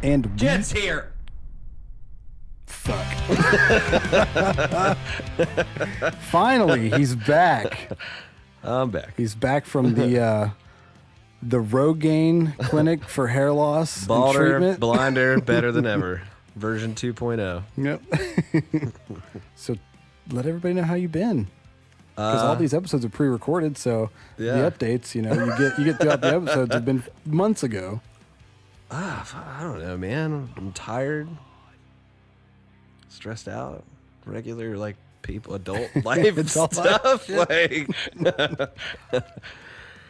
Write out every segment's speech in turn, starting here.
And Jed's here. Fuck. Finally, he's back. I'm back. He's back from the Rogaine Clinic for hair loss and Balder, treatment. blinder, better than ever. Version 2.0. Yep. So let everybody know how you've been. Because all these episodes are pre-recorded, so Yeah. the updates, you get throughout the episodes have been months ago. I don't know, man. I'm tired. Stressed out. Regular, like, people, adult life Adult stuff. life Like,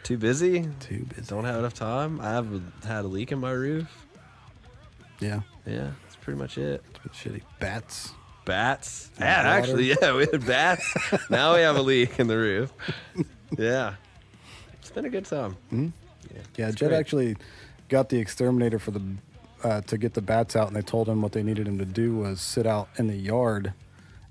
too busy. Too busy. Don't have enough time. I have had a leak in my roof. Yeah, Yeah, that's pretty much it. it's been shitty. Bats. Bats. In Yeah, the water. actually, yeah, we had bats. Now we have a leak in the roof. Yeah. It's been a good time. Yeah, it's Jed great. actually got the exterminator for the to get the bats out, and they told him what they needed him to do was sit out in the yard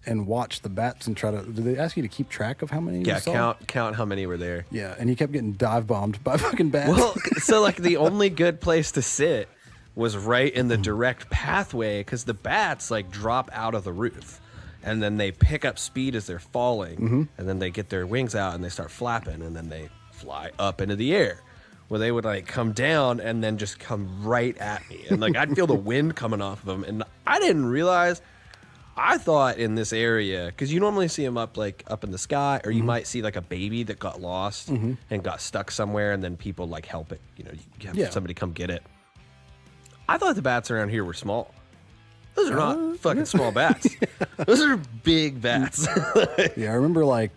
and watch the bats and try to. Did they ask you to keep track of how many? Yeah, you saw? count how many were there. Yeah, and he kept getting dive bombed by fucking bats. Well, so like the only good place to sit was right in the direct pathway because the bats like drop out of the roof and then they pick up speed as they're falling and then they get their wings out and they start flapping and then they fly up into the air where they would like come down and then just come right at me and like I'd feel the wind coming off of them and I didn't realize. I thought in this area, because you normally see them up in the sky, or you might see like a baby that got lost and got stuck somewhere, and then people like help it. You know, you have somebody come get it. I thought the bats around here were small. Those are not fucking small bats. Those are big bats. Yeah, I remember like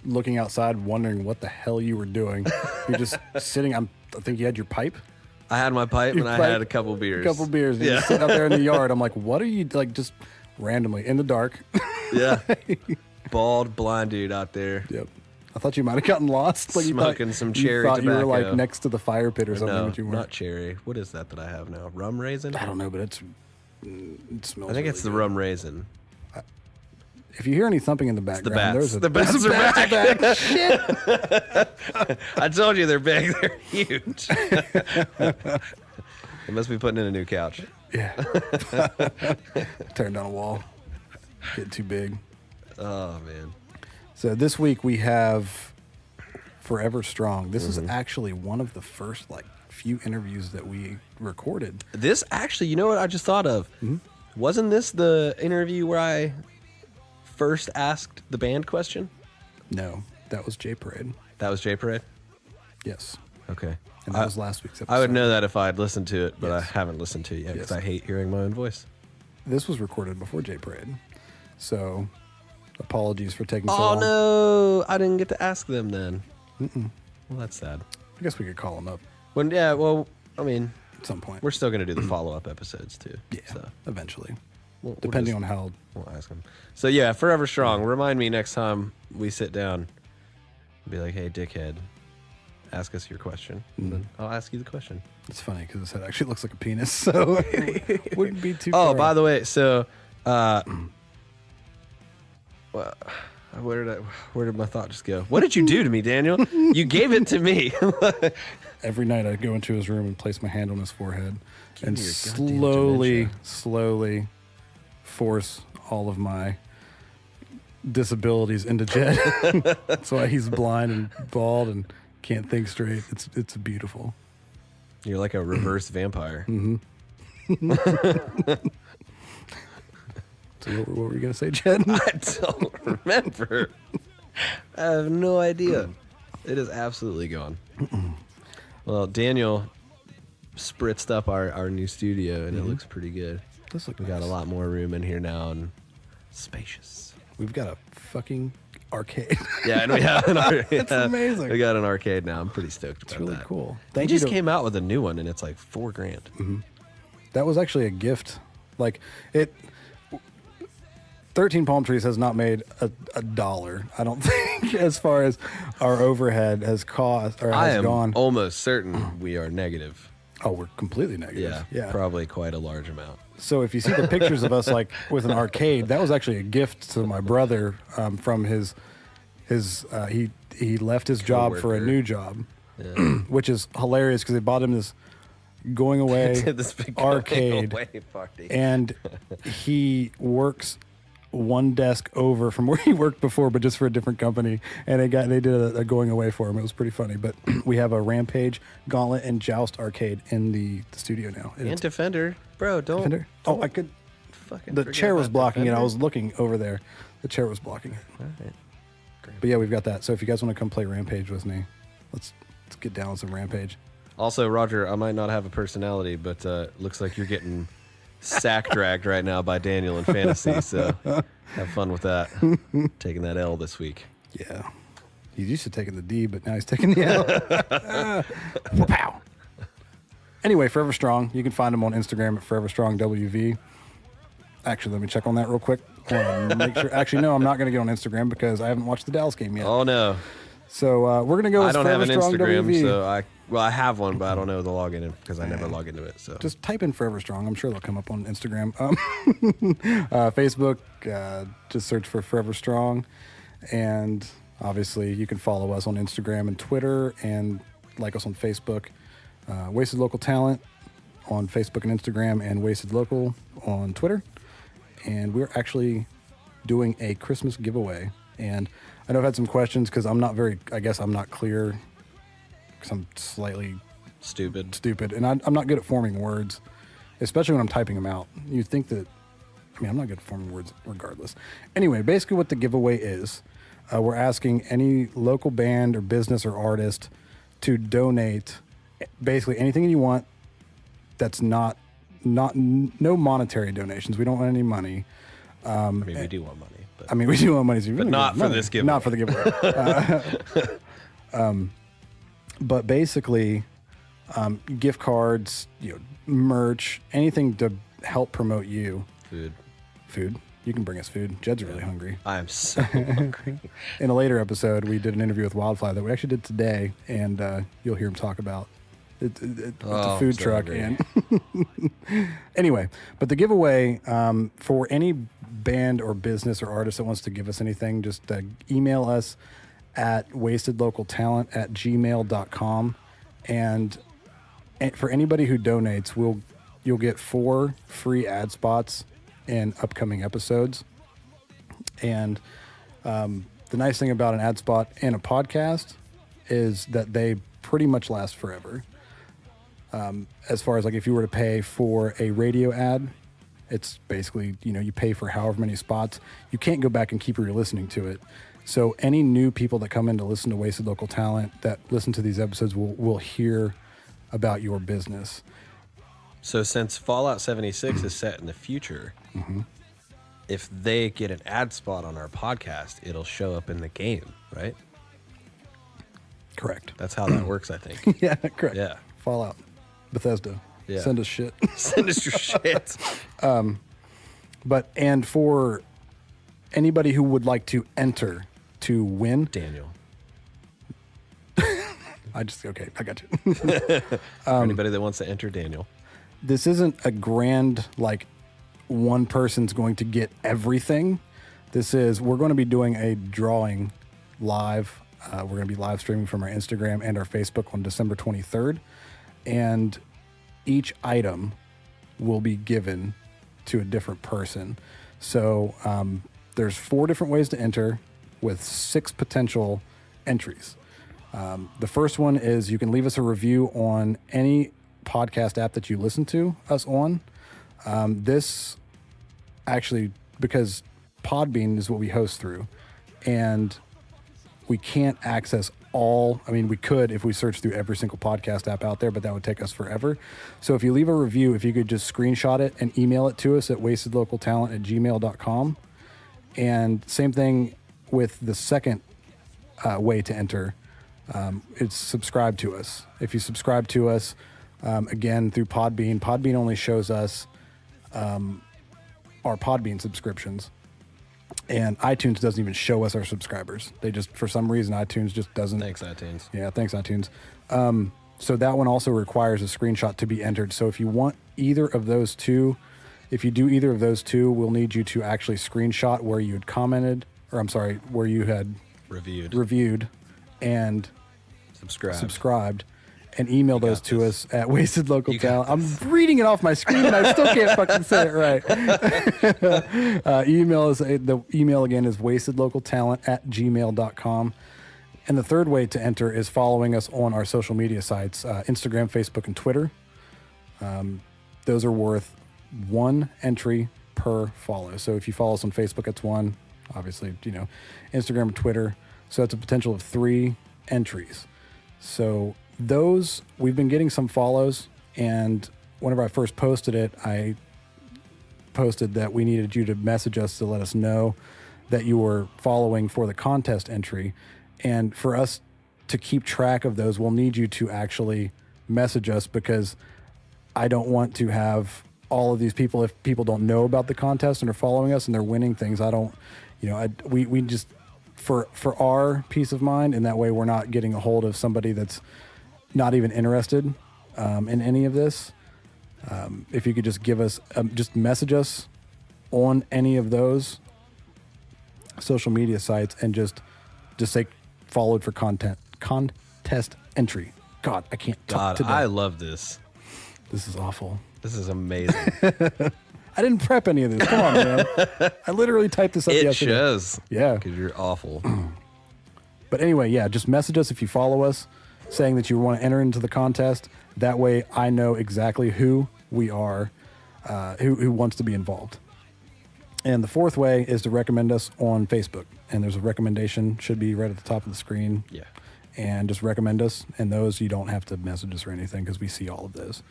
looking outside, wondering what the hell you were doing. You're just sitting. I think you had your pipe. I had my pipe Your and I pipe, had a couple beers. A couple beers. And Yeah. you're sitting out there in the yard. I'm like, what are you like? Just randomly in the dark. Yeah. Bald, blind dude out there. Yep. I thought you might have gotten lost. Like Smoking some cherry You thought you were like tobacco. next to the fire pit or something, No, but you weren't. not cherry. What is that I have now? Rum raisin? I don't know, but it smells. I think it's the really rum raisin. good. If you hear any thumping in the The background, bats. there's The bats are back. back. Shit. I told you they're big. They're huge. They must be putting in a new couch. Yeah. Tearing down a wall. Getting too big. Oh, man. So this week we have Forever Strong. This Mm-hmm. is actually one of the first like few interviews that we recorded. This actually, you know what I just thought of? Wasn't this the interview where I first asked the band question? No, that was J Parade. That was J Parade? Yes. Okay. And that was last week's episode. I would know that if I had listened to it, but Yes. I haven't listened to it yet because Yes. I hate hearing my own voice. This was recorded before J Parade. So apologies for taking so Oh, long. no. I didn't get to ask them then. Well, that's sad. I guess we could call him up I mean, at some point. we're still going to do the follow-up episodes, too. Yeah, So eventually. we'll Depending just- on how. We'll ask him. So, yeah, Forever Strong. Remind me next time we sit down. Be like, hey, dickhead, ask us your question. And then I'll ask you the question. It's funny because his head actually looks like a penis, so it wouldn't be too Oh, far. by the way, so well, where did my thought just go? What did you do to me, Daniel? You gave it to me. Every night I go into his room and place my hand on his forehead and me your goddamn dementia. slowly force all of my disabilities into Jed. That's why he's blind and bald and can't think straight. It's beautiful. You're like a reverse vampire. So what were you gonna say, Jed? I don't remember. I have no idea. It is absolutely gone. Well, Daniel spritzed up our new studio, and it looks pretty good. This looks We got a lot more room in here now, and spacious. We've got a fucking arcade. Yeah, and we have an arcade. It's amazing. We got an arcade now. I'm pretty stoked about It's really that. cool. They Thank you just to- came out with a new one, and it's like $4,000. That was actually a gift. Like it. 13 Palm Trees has not made a dollar, I don't think, as far as our overhead has cost or I has am gone. almost certain we are negative. Oh, we're completely negative. Yeah. Probably quite a large amount. So if you see the pictures of us like with an arcade, that was actually a gift to my brother from his he left his job for a Coworker. new job, which is hilarious because they bought him this going away To this big arcade, going away party. and he works one desk over from where he worked before, but just for a different company. And they did a going away for him. It was pretty funny. But we have a Rampage, Gauntlet, and Joust arcade in the studio now. And Defender, bro, don't. Defender? Oh, I could. Fucking The forget chair was about blocking it. I Defender. was looking over there. The chair was blocking it. All right. But yeah, we've got that. So if you guys want to come play Rampage with me, let's get down with some Rampage. Also, Roger, I might not have a personality, but looks like you're getting sack dragged right now by Daniel in fantasy. So have fun with that. Taking that L this week. Yeah. He's used to taking the D, but now he's taking the L. Pow. Anyway, Forever Strong. You can find him on Instagram at ForeverStrongWV. Actually, let me check on that real quick. Make sure. Actually, no, I'm not going to get on Instagram because I haven't watched the Dallas game yet. Oh no, So we're going to go with I don't have an Forever Strong Instagram, WV. so I have one, but I don't know the login because I never log into it. So Just type in Forever Strong. I'm sure they'll come up on Instagram. Facebook, just search for Forever Strong. And obviously, you can follow us on Instagram and Twitter and like us on Facebook. Wasted Local Talent on Facebook and Instagram, and Wasted Local on Twitter. And we're actually doing a Christmas giveaway. And I know I've had some questions because I'm not clear because I'm slightly stupid. stupid, and I'm not good at forming words, especially when I'm typing them out. You think that, I'm not good at forming words regardless. Anyway, basically what the giveaway is, we're asking any local band or business or artist to donate basically anything you want that's not no monetary donations. We don't want any money. I mean, we do want money, but We do want money, But not for this giveaway. Not for the giveaway. But basically, gift cards, merch, anything to help promote you. Food. You can bring us food. Jed's really hungry. I am so hungry. In a later episode, we did an interview with Wildfly that we actually did today, and you'll hear him talk about it's a food so truck. hungry. And anyway, but the giveaway for any band or business or artist that wants to give us anything, just email us at wastedlocaltalent@gmail.com, and for anybody who donates, you'll get 4 free ad spots in upcoming episodes. And the nice thing about an ad spot in a podcast is that they pretty much last forever. As far as if you were to pay for a radio ad, it's basically, you pay for however many spots. You can't go back and keep re-listening to it. So any new people that come in to listen to Wasted Local Talent that listen to these episodes will hear about your business. So since Fallout 76 is set in the future, if they get an ad spot on our podcast, it'll show up in the game, right? Correct. That's how that works, I think. Yeah, correct. Yeah. Fallout. Bethesda. Yeah. Send us shit. Send us your shit. And for anybody who would like to enter to win, Daniel. I got you. For anybody that wants to enter, Daniel. This isn't a grand, one person's going to get everything. We're going to be doing a drawing live. We're going to be live streaming from our Instagram and our Facebook on December 23rd. And each item will be given to a different person. So there's 4 different ways to enter with 6 potential entries. The first one is you can leave us a review on any podcast app that you listen to us on. This actually, because Podbean is what we host through, and we can't access all. We could if we search through every single podcast app out there, but that would take us forever. So if you leave a review, if you could just screenshot it and email it to us at wastedlocaltalent@gmail.com. And same thing with the second way to enter. It's subscribe to us. If you subscribe to us, again, through Podbean only shows us our Podbean subscriptions. And iTunes doesn't even show us our subscribers. They just, for some reason, iTunes just doesn't. Thanks, iTunes. Yeah, thanks, iTunes. So that one also requires a screenshot to be entered. So if you want either of those two, if you do either of those two, we'll need you to actually screenshot where you had commented, where you had Reviewed. reviewed and Subscribed. subscribed, and email those to us at wastedlocaltalent. I'm reading it off my screen and I still can't fucking say it right. The email again is wastedlocaltalent@gmail.com. And the third way to enter is following us on our social media sites, Instagram, Facebook, and Twitter. Those are worth 1 entry per follow. So if you follow us on Facebook, it's 1. Obviously, Instagram and Twitter. So it's a potential of 3 entries. So those, we've been getting some follows, and whenever I first posted it, I posted that we needed you to message us to let us know that you were following for the contest entry. And for us to keep track of those, we'll need you to actually message us, because I don't want to have all of these people, if people don't know about the contest and are following us and they're winning things, we just, for our peace of mind, and that way we're not getting a hold of somebody that's not even interested in any of this. If you could just give us, just message us on any of those social media sites and just say followed for contest entry. God, I can't talk today. I love this. This is awful. This is amazing. I didn't prep any of this. Come on, man. I literally typed this up yesterday. It shows. Yeah. Because you're awful. But anyway, yeah, just message us if you follow us, saying that you want to enter into the contest. That way I know exactly who we are, who wants to be involved. And the fourth way is to recommend us on Facebook. And there's a recommendation, should be right at the top of the screen. Yeah. And just recommend us. And those, you don't have to message us or anything, because we see all of those.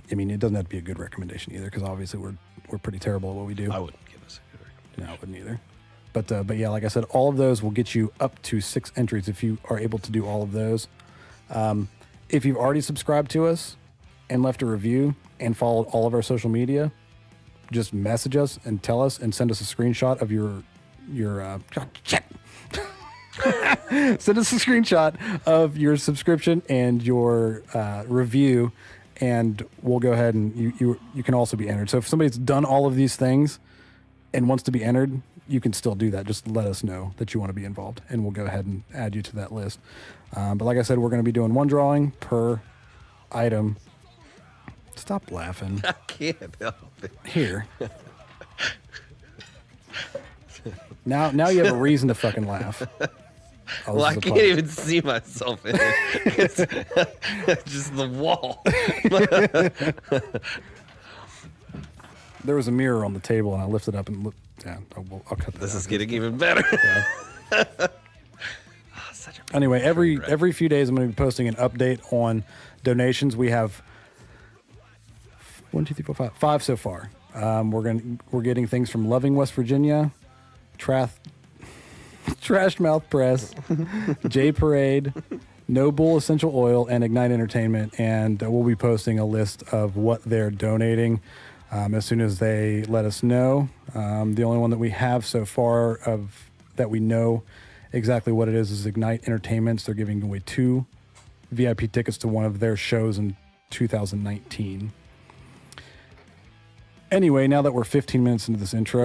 It doesn't have to be a good recommendation either, because obviously we're pretty terrible at what we do. I wouldn't give us a good recommendation. No, I wouldn't either. But yeah, like I said, all of those will get you up to 6 entries if you are able to do all of those. If you've already subscribed to us and left a review and followed all of our social media, just message us and tell us and send us a screenshot of your send us a screenshot of your subscription and your review, and we'll go ahead and you can also be entered. So if somebody's done all of these things and wants to be entered, you can still do that. Just let us know that you want to be involved, and we'll go ahead and add you to that list. But like I said, we're going to be doing 1 drawing per item. Stop laughing. I can't help it. Here. Now you have a reason to fucking laugh. Oh, Well, I can't even see myself in it. It's just the wall. There was a mirror on the table, and I lifted up and looked. Yeah, I'll cut that. This out. is getting even better. Yeah. Such a Anyway, every few days I'm going to be posting an update on donations. We have 1, 2, 3, 4, 5, 5 so far. We're getting things from Loving West Virginia, Trash Mouth Press, J Parade, No Bull Essential Oil, and Ignite Entertainment. And we'll be posting a list of what they're donating as soon as they let us know. The only one that we have so far of that we know exactly what it is Ignite Entertainment. They're giving away 2 VIP tickets to one of their shows in 2019. Anyway, now that we're 15 minutes into this intro,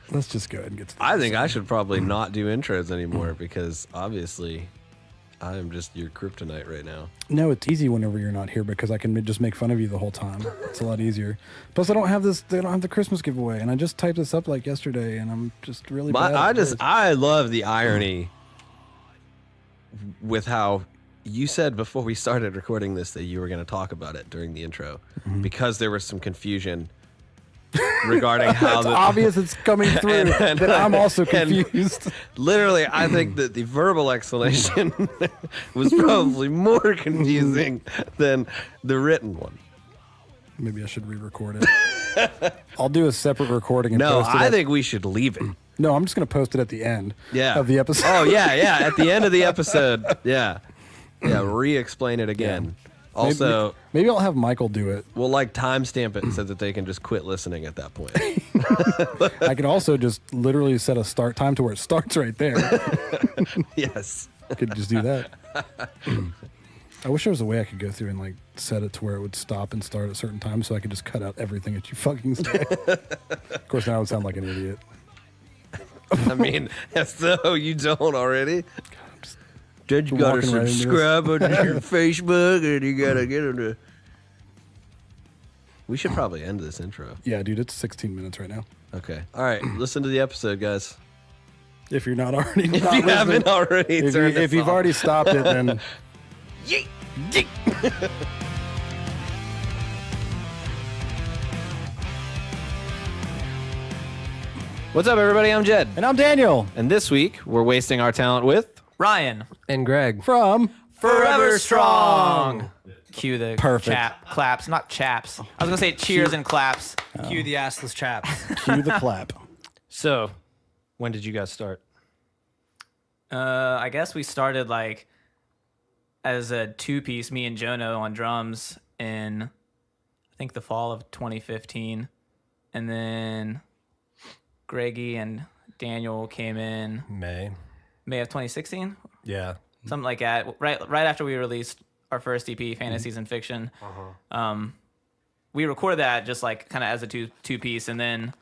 let's just go ahead and get to this. I think I should probably not do intros anymore, because obviously I am just your kryptonite right now. No, it's easy whenever you're not here, because I can just make fun of you the whole time. It's a lot easier. Plus, they don't have the Christmas giveaway, and I just typed this up like yesterday, and I'm just really bad at this. I love the irony with how you said before we started recording this that you were going to talk about it during the intro, because there was some confusion regarding how it's obvious it's coming through that I'm also confused. Literally, I think that the verbal explanation was probably more confusing than the written one. Maybe I should re-record it. I'll do a separate recording and No, post it. I think we should leave it. No, I'm just going to post it at the end of the episode. Oh, yeah. At the end of the episode. Yeah, re-explain it again. Yeah. Also, maybe I'll have Michael do it. we'll timestamp it so that they can just quit listening at that point. I can also just literally set a start time to where it starts right there. Yes. I could just do that. I wish there was a way I could go through and set it to where it would stop and start at certain times, so I could just cut out everything that you fucking say. Of course, now I would sound like an idiot. I mean, as though you don't already. Then you gotta walking right into this. subscribe on your Facebook, and you gotta get on the. We should probably end this intro. Yeah, dude, it's 16 minutes right now. Okay. All right. Listen to the episode, guys. If you're not already, If you haven't already, if you've already stopped it, then Yeet. Yeet. What's up, everybody? I'm Jed. and I'm Daniel And this week, we're wasting our talent with Ryan. And Greg. from Forever Strong. Cue the Perfect. claps, not chaps. I was gonna say cheers and claps. Cue the assless chaps. Cue the Clap. So, when did you guys start? I guess we started like as a two-piece, me and Jono on drums in I think the fall of 2015, and then Greggy and Daniel came in May. May of 2016, Yeah. something like that. Right after we released our first EP, Fantasies and Fiction. We recorded that just like kind of as a two-piece, and then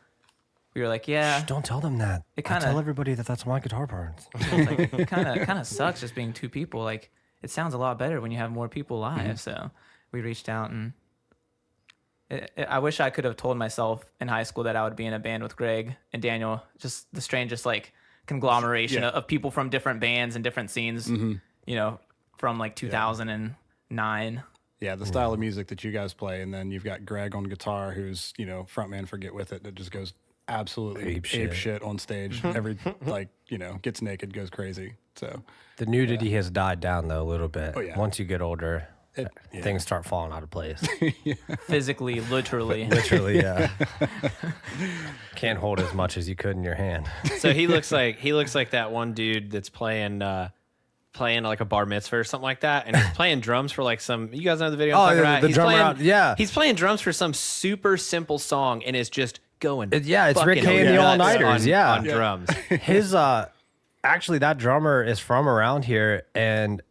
we were like, yeah, Don't tell them that. It kinda- I tell everybody that that's my guitar parts. it kind of sucks just being two people. Like, it sounds a lot better when you have more people live. So we reached out, and I wish I could have told myself in high school that I would be in a band with Greg and Daniel. Just the strangest like conglomeration Yeah. of people from different bands and different scenes. You know, from like 2009. Yeah, the style of music that you guys play, and then you've got Greg on guitar, who's frontman for Get With It, that just goes absolutely ape shit on stage. Every gets naked, goes crazy. So The nudity has died down, though, a little bit. Oh, yeah. Once you get older, yeah. things start falling out of place. Physically, literally. Literally, yeah. Can't hold as much as you could in your hand. So he looks like that one dude that's playing like a bar mitzvah or something like that, and he's playing drums for like some. You guys know the video I'm talking about? the He's drummer playing, out, yeah. He's playing drums for some super simple song, and is just going. Yeah, it's Rick fucking Hay and the nuts All-Nighters, on, yeah. on drums. His actually that drummer is from around here, and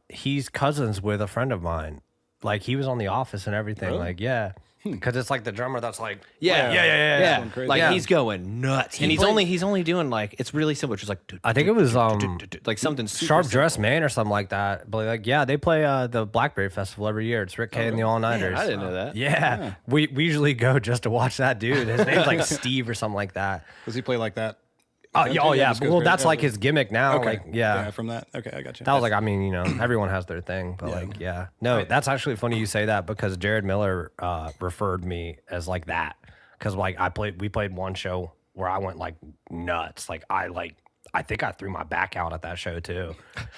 he's cousins with a friend of mine. Like, he was on The Office and everything. Like, yeah, because it's like the drummer that's like, Yeah. Going crazy. Like Yeah. he's going nuts, and he's only doing like it's really simple, just like I think it was like something super Sharp simple. Dressed Man or something like that. But like, yeah, they play the Blackberry Festival every year. It's Rick Hay and the All Nighters. I didn't know that. Yeah. We usually go just to watch that dude. His name's like Steve or something like that. Does he play like that? Oh yeah. just goes Well, crazy. that's like his gimmick now. Okay. Like, yeah. From that. Okay, I got you. That was like, I mean, everyone has their thing, but like, yeah. No, that's actually funny you say that, because Jared Miller referred me as like that. Because like we played one show where I went like nuts. Like I think I threw my back out at that show too.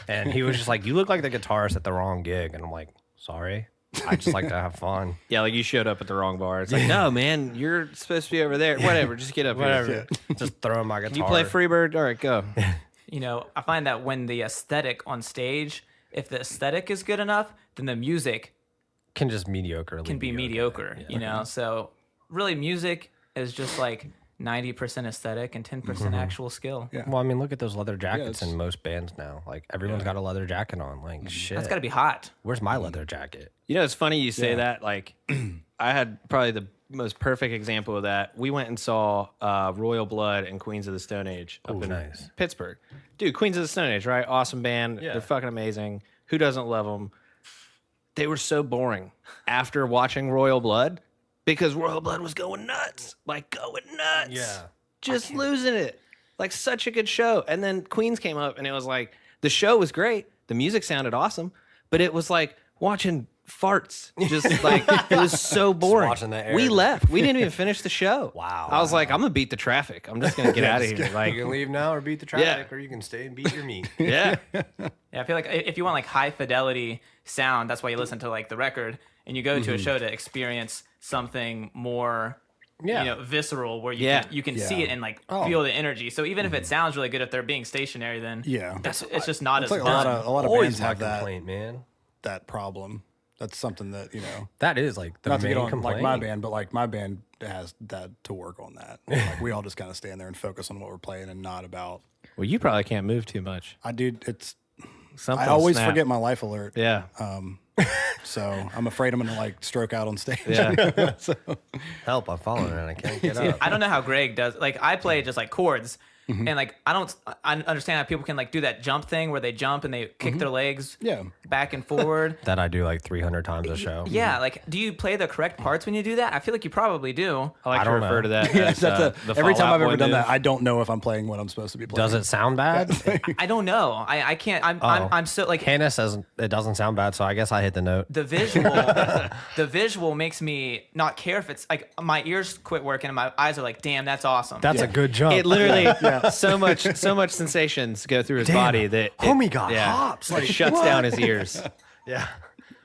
And he was just like, you look like the guitarist at the wrong gig. And I'm like, sorry. I just like to have fun. Yeah, like you showed up at the wrong bar. It's like, no, man, you're supposed to be over there. Whatever, just get up here. Whatever. Just throwing my guitar. Can you play Freebird? All right, go. You know, I find that when the aesthetic on stage, if the aesthetic is good enough, then the music Can just mediocre. can be mediocre, you know? So really, music is just like 90% aesthetic and 10% actual skill. Yeah. Well, I mean, look at those leather jackets it's- in most bands now. Like, everyone's got a leather jacket on. Like, shit. That's got to be hot. Where's my leather jacket? You know, it's funny you say that. Like, I had probably the most perfect example of that. We went and saw Royal Blood and Queens of the Stone Age up in nice. Pittsburgh. Dude, Queens of the Stone Age, right? Awesome band. Yeah. They're fucking amazing. Who doesn't love them? They were so boring after watching Royal Blood, because Royal Blood was going nuts. Like, going nuts. Yeah. Just losing it. Like, such a good show. And then Queens came up, and it was like, the show was great. The music sounded awesome, but it was like watching farts. Just like, it was so boring. watching the air. We left. We didn't even finish the show. Wow. I was like, I'm going to beat the traffic. I'm just going to get out of here. Like, You can leave now or beat the traffic, or you can stay and beat your meat. yeah. Yeah, I feel like if you want like high fidelity sound, that's why you listen to like the record, and you go to a show to experience something more, visceral, where you can see it and like feel the energy. So even if it sounds really good, if they're being stationary, then it's just not as like fun. a lot of Always bands my have complaint, man. that problem. That's something that That is like the not to main get on complaint. like my band, but like my band has that to work on that. Like, we all just kind of stand there and focus on what we're playing and not about. Well, you probably can't move too much. I do. It's. Something I always snap. forget my life alert. Yeah. So I'm afraid I'm gonna like stroke out on stage. Yeah. Help! I'm falling and I can't get up. I don't know how Greg does. Like, I play just like chords, And like I understand how people can like do that jump thing where they jump and they kick their legs back and forward. That I do like 300 times a show. Yeah, like do you play the correct parts when you do that? I feel like you probably do. I like to refer to that Yeah, as that's the every time Fall Out I've ever Boy done move. that, I don't know if I'm playing what I'm supposed to be playing. Does it sound bad? I don't know. I can't. I'm so like Hannah says it doesn't sound bad, so I guess I hit the note. the visual makes me not care if it's like my ears quit working and my eyes are like, damn, that's awesome. That's a good jump. It literally so much sensations go through his body that homie got hops. Like shuts down his ears. Yeah.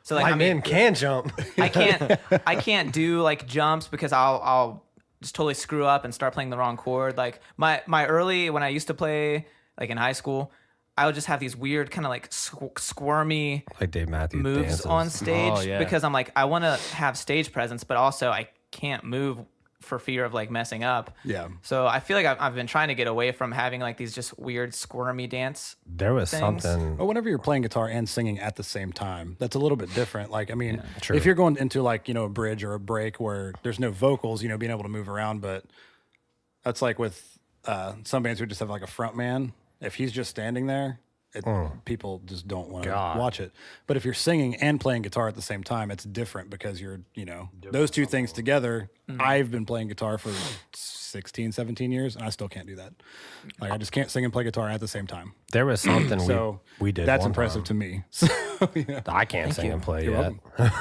so like My I mean, man can jump. I can't do like jumps because I'll just totally screw up and start playing the wrong chord. Like my early when I used to play like in high school, I would just have these weird kind of like squirmy Like Dave Matthews moves dances. on stage Oh, yeah. because I'm like I want to have stage presence, but also I can't move for fear of like messing up. Yeah. So I feel like I've been trying to get away from having like these just weird squirmy dance. There was things. something. But whenever you're playing guitar and singing at the same time, that's a little bit different. Like, I mean, True. if you're going into like, a bridge or a break where there's no vocals, being able to move around, but that's like with some bands who just have like a front man. If he's just standing there, people just don't want to watch it. But if you're singing and playing guitar at the same time, it's different because you're, those two things together. I've been playing guitar for 16, 17 years, and I still can't do that. Like, I just can't sing and play guitar at the same time. There was something So we did. that's one impressive time. to me. So, yeah. I can't sing and play yet. welcome.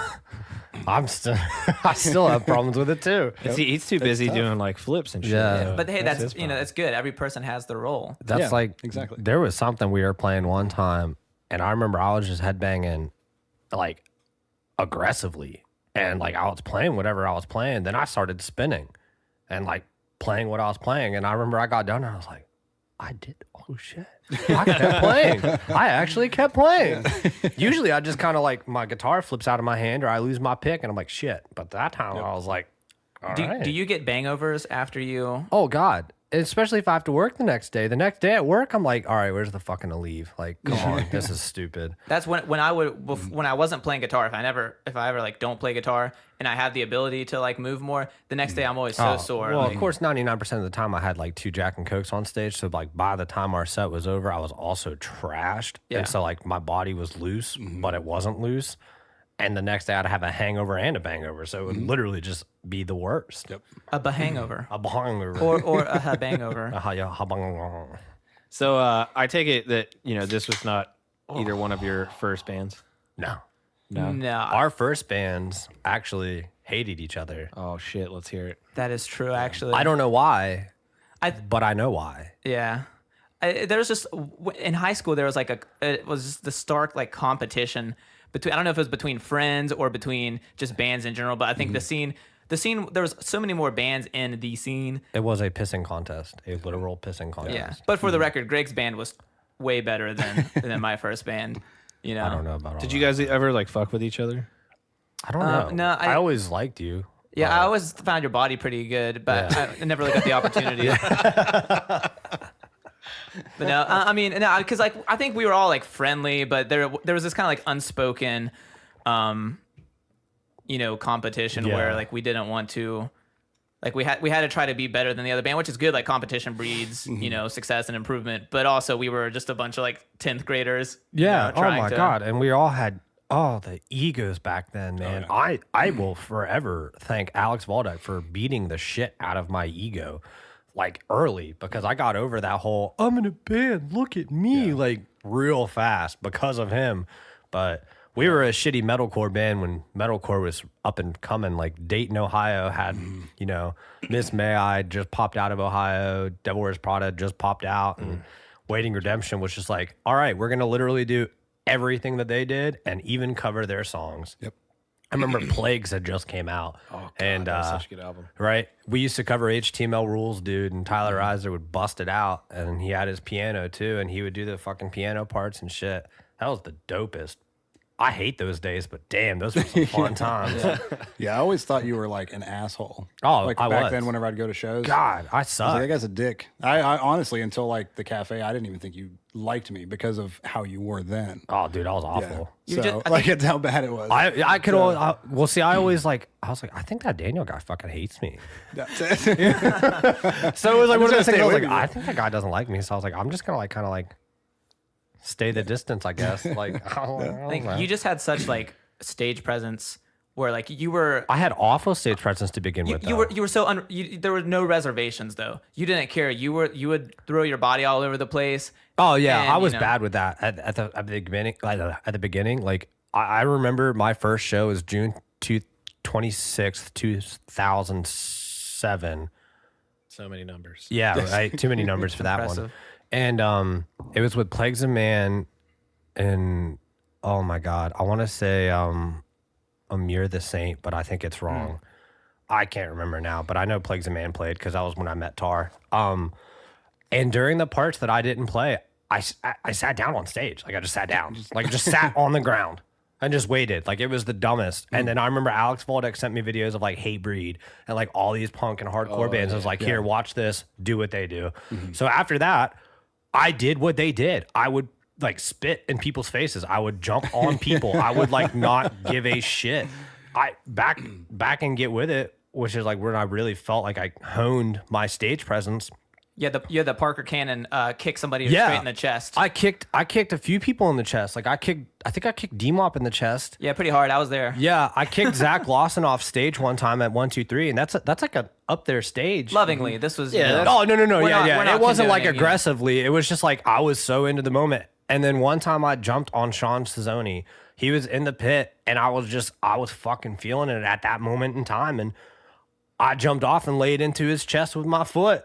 I still have problems with it too. He's too busy doing like flips and shit. Yeah. But hey, his that's that's good. Every person has their role. That's Yeah, like exactly. There was something we were playing one time, and I remember I was just headbanging like aggressively, and like I was playing whatever I was playing. Then I started spinning, and like playing what I was playing. And I remember I got done, and I was like, I did. Oh shit! I kept playing. I actually kept playing. Usually, I just kind of like my guitar flips out of my hand, or I lose my pick, and I'm like shit. But that time, I was like, all right. Do you get bangovers after you? Oh God. Especially if I have to work the next day. The next day at work, I'm like, all right, where's the fucking leave? Like, come on, this is stupid. That's when I would when I wasn't playing guitar. If I ever like don't play guitar and I have the ability to like move more, the next day I'm always so sore. Well, like, of course, 99% of the time I had like 2 Jack and Cokes on stage. So like by the time our set was over, I was also trashed. Yeah. And so like my body was loose, but it wasn't loose. And the next day I'd have a hangover and a bangover. So it would literally just be the worst. Yep. a hangover A hangover. or a hangover. hangover. So I take it that this was not either one of your first bands. No. No, Our first bands actually hated each other. Oh shit, let's hear it. that is true. Actually, I don't know why, I- but I know why. Yeah. There was just in high school there was like it was just the stark like competition between, I don't know if it was between friends or between just bands in general, but I think the scene there was so many more bands in the scene. It was a pissing contest, a literal pissing contest. Yeah. But for the record, Greg's band was way better than my first band. I don't know about all Did that. you guys ever like fuck with each other? I don't know. no, I always liked you. Yeah, I always found your body pretty good, but I never really got the opportunity. But no, I mean, no, because like I think we were all like friendly, but there was this kind of like unspoken, competition where like we didn't want to, like we had to try to be better than the other band, which is good. Like competition breeds, success and improvement. But also we were just a bunch of like 10th graders. Yeah. Oh trying my to- God. And we all had the egos back then, man. I will forever thank Alex Waldeck for beating the shit out of my ego like early, because I got over that whole I'm in a band, look at me, like real fast because of him. But we were a shitty metalcore band when metalcore was up and coming. Like Dayton, Ohio had, Miss May I just popped out of Ohio, Devil Wears Prada just popped out, and Waiting Redemption was just like, all right, we're gonna literally do everything that they did and even cover their songs. Yep. I remember Plagues had just came out. Oh God, and that was such a good album. right, we used to cover HTML Rules, dude, and Tyler Reiser would bust it out, and he had his piano too, and he would do the fucking piano parts and shit. That was the dopest I hate those days, but damn, those were some fun times. Yeah, I always thought you were like an asshole. Oh, like I back was. then, whenever I'd go to shows. God, I I was suck. like, that guy's a dick. I honestly, until like the cafe, I didn't even think you liked me because of how you were then. Oh, dude, I was Yeah. awful. So, like, that's how bad it was. I could always, well, see, I always like, I was like, I think that Daniel guy fucking hates me. So it was like one of those things. I was like, I think that guy doesn't like me. So I was like, I'm just gonna like kind of like stay the distance, I guess. Like, I don't Like know. you just had such like stage presence where like you were I had awful stage presence to begin with. you were so there were no reservations though. You didn't care. You would throw your body all over the place. Oh yeah, And, I was you know. bad with that at the beginning. At the beginning, like I remember my first show was June 26th, 2007. So many numbers. Yeah, right. Too many numbers for that one. Impressive. And it was with Plagues of Man, and oh my god, I want to say Amir the Saint, but I think it's wrong. I can't remember now, but I know Plagues of Man played because that was when I met Tar. And during the parts that I didn't play, I sat down on stage. Like I just sat down, like just sat on the ground and just waited. Like it was the dumbest. And then I remember Alex Voldeck sent me videos of like Hatebreed and like all these punk and hardcore bands. I was like, here, watch this, do what they do. So after that, I did what they did. I would like spit in people's faces. I would jump on people. I would like not give a shit. I back and get with it, which is like when I really felt like I honed my stage presence. You had the Parker Cannon kick somebody Yeah. straight in the chest. I kicked a few people in the chest. Like I think I kicked D-Mop in the chest. Yeah, pretty hard. I was there. Yeah, I kicked Zach Lawson off stage one time at 1-2-3, and that's like a up there stage. Lovingly. This was Yeah, Oh no, We're yeah, not- yeah. we're not It wasn't like condoning, you know. aggressively. It was just like I was so into the moment. And then one time I jumped on Sean Cizzoni. He was in the pit, and I was fucking feeling it at that moment in time, and I jumped off and laid into his chest with my foot.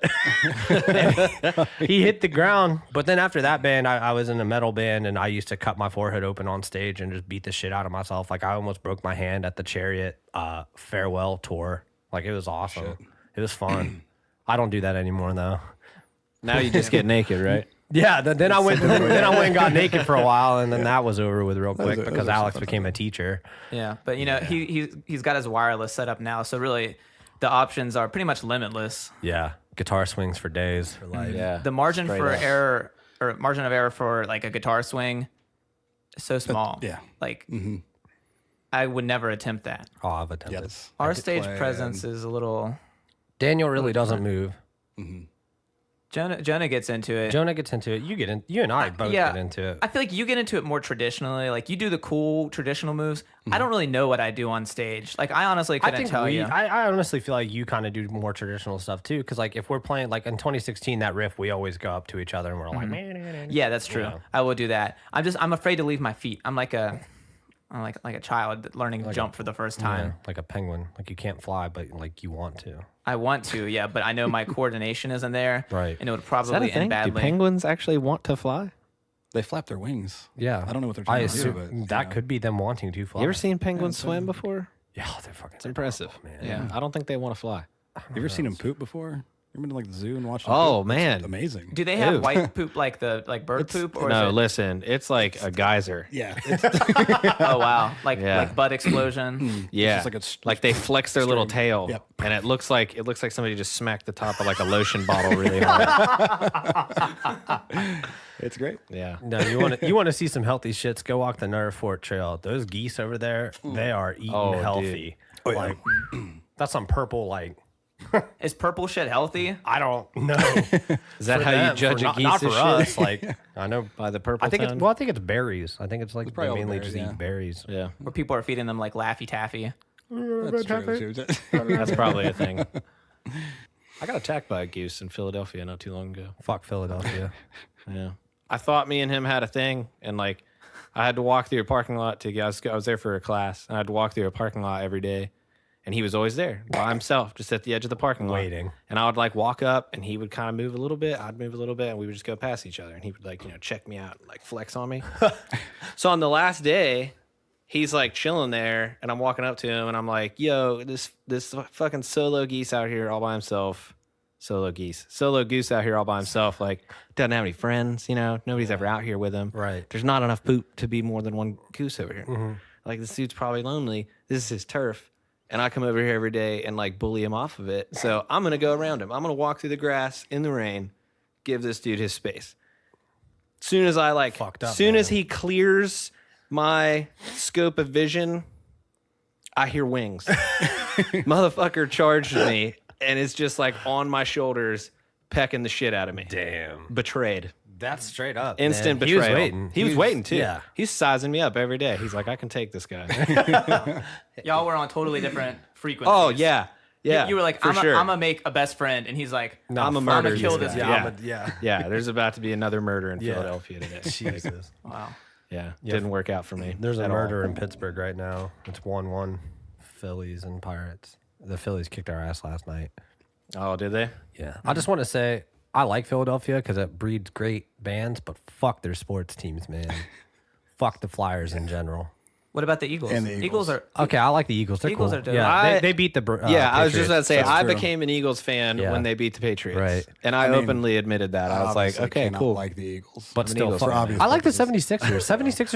He hit the ground. But then after that band, I was in a metal band, and I used to cut my forehead open on stage and just beat the shit out of myself. Like I almost broke my hand at the Chariot farewell tour. Like it was awesome. It was fun. I don't do that anymore though. Now you just get naked, right? Yeah, then I went and got naked for a while, and then that was over with real quick was because actually Alex fun. became a teacher. Yeah, but you know he's got his wireless set up now, so really the options are pretty much limitless. Yeah, guitar swings for days for life. Yeah. The margin Straight for up. error or margin of error for like a guitar swing is so small. yeah. Like I would never attempt that. Oh, I've attempted. Yeah, that's- I Our could stage play presence is a little. Daniel really doesn't move. Jonah gets into it. Jonah gets into it. You and I both yeah, get into it. I feel like you get into it more traditionally. Like you do the cool traditional moves. I don't really know what I do on stage. Like I honestly couldn't tell you. I honestly feel like you kind of do more traditional stuff too. Because like if we're playing like in 2016 that riff, we always go up to each other and we're like, Yeah, that's true. Yeah. I will do that. I'm afraid to leave my feet. I'm like a child learning to jump for the first time. yeah, like a penguin. Like you can't fly, but like you want to. I want to, yeah, but I know my coordination isn't there. Right. And it would Is that a probably thing? end Do badly. penguins actually want to fly? They flap their wings. Yeah, I don't know what they're I trying to do, assume but, that could be them wanting to fly. You ever seen penguins swim before? Yeah, they're fucking. It's impressive. man. Yeah. I don't think they want to fly. You ever seen them poop before? You ever been to like the zoo and watched them Oh, poop? man. It's amazing. Do they have Ew. white poop like bird poop or No, is it, listen, it's like a geyser. Yeah. oh wow, Yeah. like butt explosion? Yeah, just like a like they flex their little string. tail, Yep. and it looks like somebody just smacked the top of like a lotion bottle really hard. It's great. Yeah, No, you want to see some healthy shits? Go walk the Nerve Fort Trail. Those geese over there, they are eating Oh, dude. healthy. Like that's some purple. Like Is purple shit healthy? I don't know. is that For how them, you judge for a not, geese? not for shit? us. Like I know. By the purple I think tone? I think it's berries. I think it's like they probably all mainly berries, just yeah. eat berries. Yeah, Where people are feeding them like Laffy Taffy? That's true. that's probably a thing. I got attacked by a goose in Philadelphia not too long ago. Fuck Philadelphia. Yeah, I thought me and him had a thing, and like I had to walk through a parking lot to get. I was there for a class, and I had to walk through a parking lot every day, and he was always there by himself, just at the edge of the parking lot, Waiting. And I would like walk up, and he would kind of move a little bit, I'd move a little bit, and we would just go past each other, and he would like check me out, and, like flex on me. So on the last day, he's like chilling there, and I'm walking up to him, and I'm like, "Yo, this fucking solo geese out here all by himself. Solo goose out here all by himself, like doesn't have any friends, you know, nobody's ever out here with him. Right. There's not enough poop to be more than one goose over here. Like this dude's probably lonely. This is his turf. And I come over here every day and like bully him off of it. So I'm going to go around him. I'm going to walk through the grass in the rain, give this dude his space. Soon as I like, Fucked up, soon man. as he clears my scope of vision, I hear wings. Motherfucker charged me and it's just like on my shoulders, pecking the shit out of me. Damn. Betrayed. That's straight up. Instant man. betrayal. He was waiting. He was waiting too. Yeah. He's sizing me up every day. He's like, I can take this guy. Y'all were on totally different frequencies. Oh yeah. Yeah. You were like, for I'm sure. gonna make a best friend, and he's like, I'm a I'm murderer. gonna kill this Yeah. guy. Yeah. Yeah, there's about to be another murder in Yeah. Philadelphia today. Jesus. Wow. Yeah, didn't work out for me. There's a at murder all. in Pittsburgh right now. It's 1-1. Phillies and Pirates. The Phillies kicked our ass last night. Oh, did they? Yeah. I just want to say I like Philadelphia because it breeds great bands, but fuck their sports teams, man. Fuck the Flyers in general. What about the Eagles? And the Eagles. are. Okay, I like the Eagles. They're Eagles cool. are dope. Yeah, I- they beat the Yeah, I was just about to Patriots. say That's I true. became an Eagles fan Yeah. when they beat the Patriots, Right. And I, mean, openly admitted that. I was like, Obviously okay, cannot cool. like the Eagles. but I'm an still, Eagles fuck- fan. obvious I like the purposes. 76ers.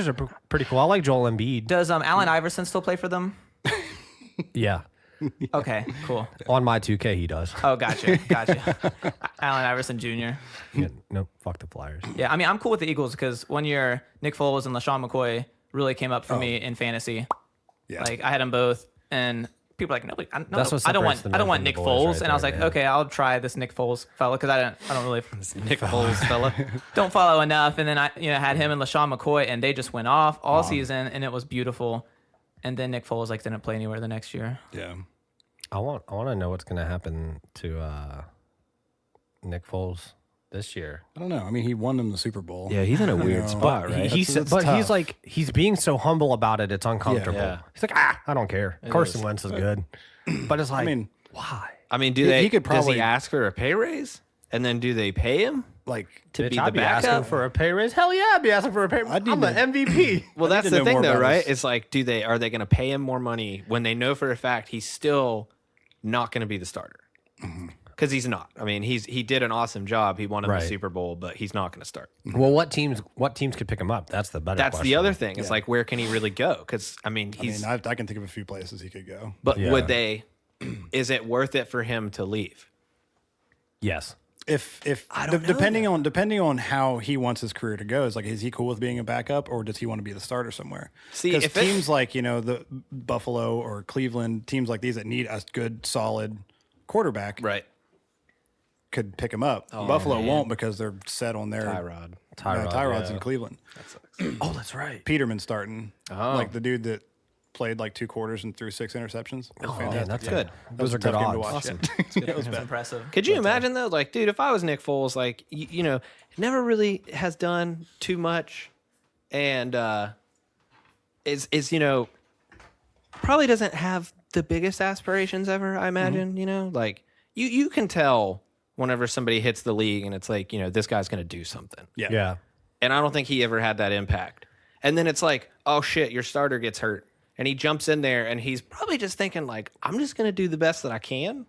76ers are pretty cool. I like Joel Embiid. Does Allen Iverson still play for them? Yeah. Okay, cool. On my 2K, he does. Oh, gotcha. Allen Iverson Jr. Yeah, no, fuck the Flyers. Yeah, I mean, I'm cool with the Eagles because one year Nick Foles and LaShawn McCoy really came up for me in fantasy. Yeah. Like I had them both, and people were like, nobody. That's what I don't separates want. the I men don't want from the Nick boys Foles, right and I was there, like, man. okay, I'll try this Nick Foles fella because I don't really Nick Foles, fella. don't follow enough. And then I had him and LaShawn McCoy, and they just went off all season, and it was beautiful. And then Nick Foles like didn't play anywhere the next year. Yeah. I want to know what's going to happen to Nick Foles this year. I don't know. I mean, he won them the Super Bowl. Yeah, he's in a weird spot, right? He's That's but he's tough. like he's being so humble about it. It's uncomfortable. Yeah. He's like, I don't care. Carson Wentz is good, but it's like, I mean, why? I mean, He could does probably- he ask for a pay raise? And then do they pay him like, to Bitch, be the I'd be backup? asking for a pay raise. Hell yeah, I'd be asking for a pay raise. I'd I'm need an MVP. Well, that's to the know thing, more though, about right? his- It's like, are they going to pay him more money when they know for a fact he's still not going to be the starter? Because he's not. I mean, he did an awesome job. He won him Right. the Super Bowl, but he's not going to start. Well, what teams could pick him up? That's the better. That's question. the other thing. It's like, where can he really go? Because I mean, I can think of a few places he could go. but Yeah. would they? Is it worth it for him to leave? Yes. If I don't know depending on how he wants his career to go, is like, is he cool with being a backup, or does he want to be the starter somewhere? See, because if it- teams like the Buffalo or Cleveland, teams like these that need a good solid quarterback, Right. could pick him up. Buffalo won't because they're set on their Tyrod. Tyrod's yeah. in Cleveland. Oh, that's right. Peterman starting, Oh. like the dude that played like 2 quarters and threw 6 interceptions. That was Man, fantastic. that's Good. That Those was are a tough good game to odds. watch. Awesome. Yeah, it was It's bad. impressive. Could you imagine though? Like, dude, if I was Nick Foles, like, never really has done too much, and is probably doesn't have the biggest aspirations ever. I imagine. Like you can tell whenever somebody hits the league, and it's like, this guy's gonna do something. Yeah. Yeah. And I don't think he ever had that impact. And then it's like, oh shit, your starter gets hurt. And he jumps in there and he's probably just thinking, like, I'm just going to do the best that I can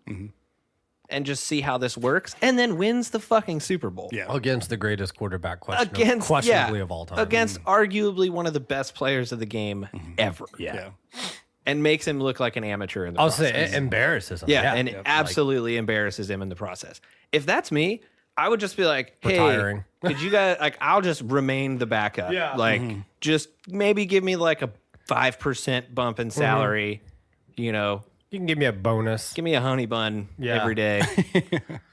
and just see how this works. And then wins the fucking Super Bowl. Yeah. Against the greatest quarterback Against, questionably of all time. Against arguably one of the best players of the game ever. Yeah. And makes him look like an amateur in the I'll process. say it embarrasses him. Yeah, and Like, absolutely embarrasses him in the process. If that's me, I would just be like, hey, Retiring. could you guys, like, I'll just remain the backup. Yeah. Like, just maybe give me like a 5% bump in salary, you can give me a bonus. give me a honey bun Yeah. every day.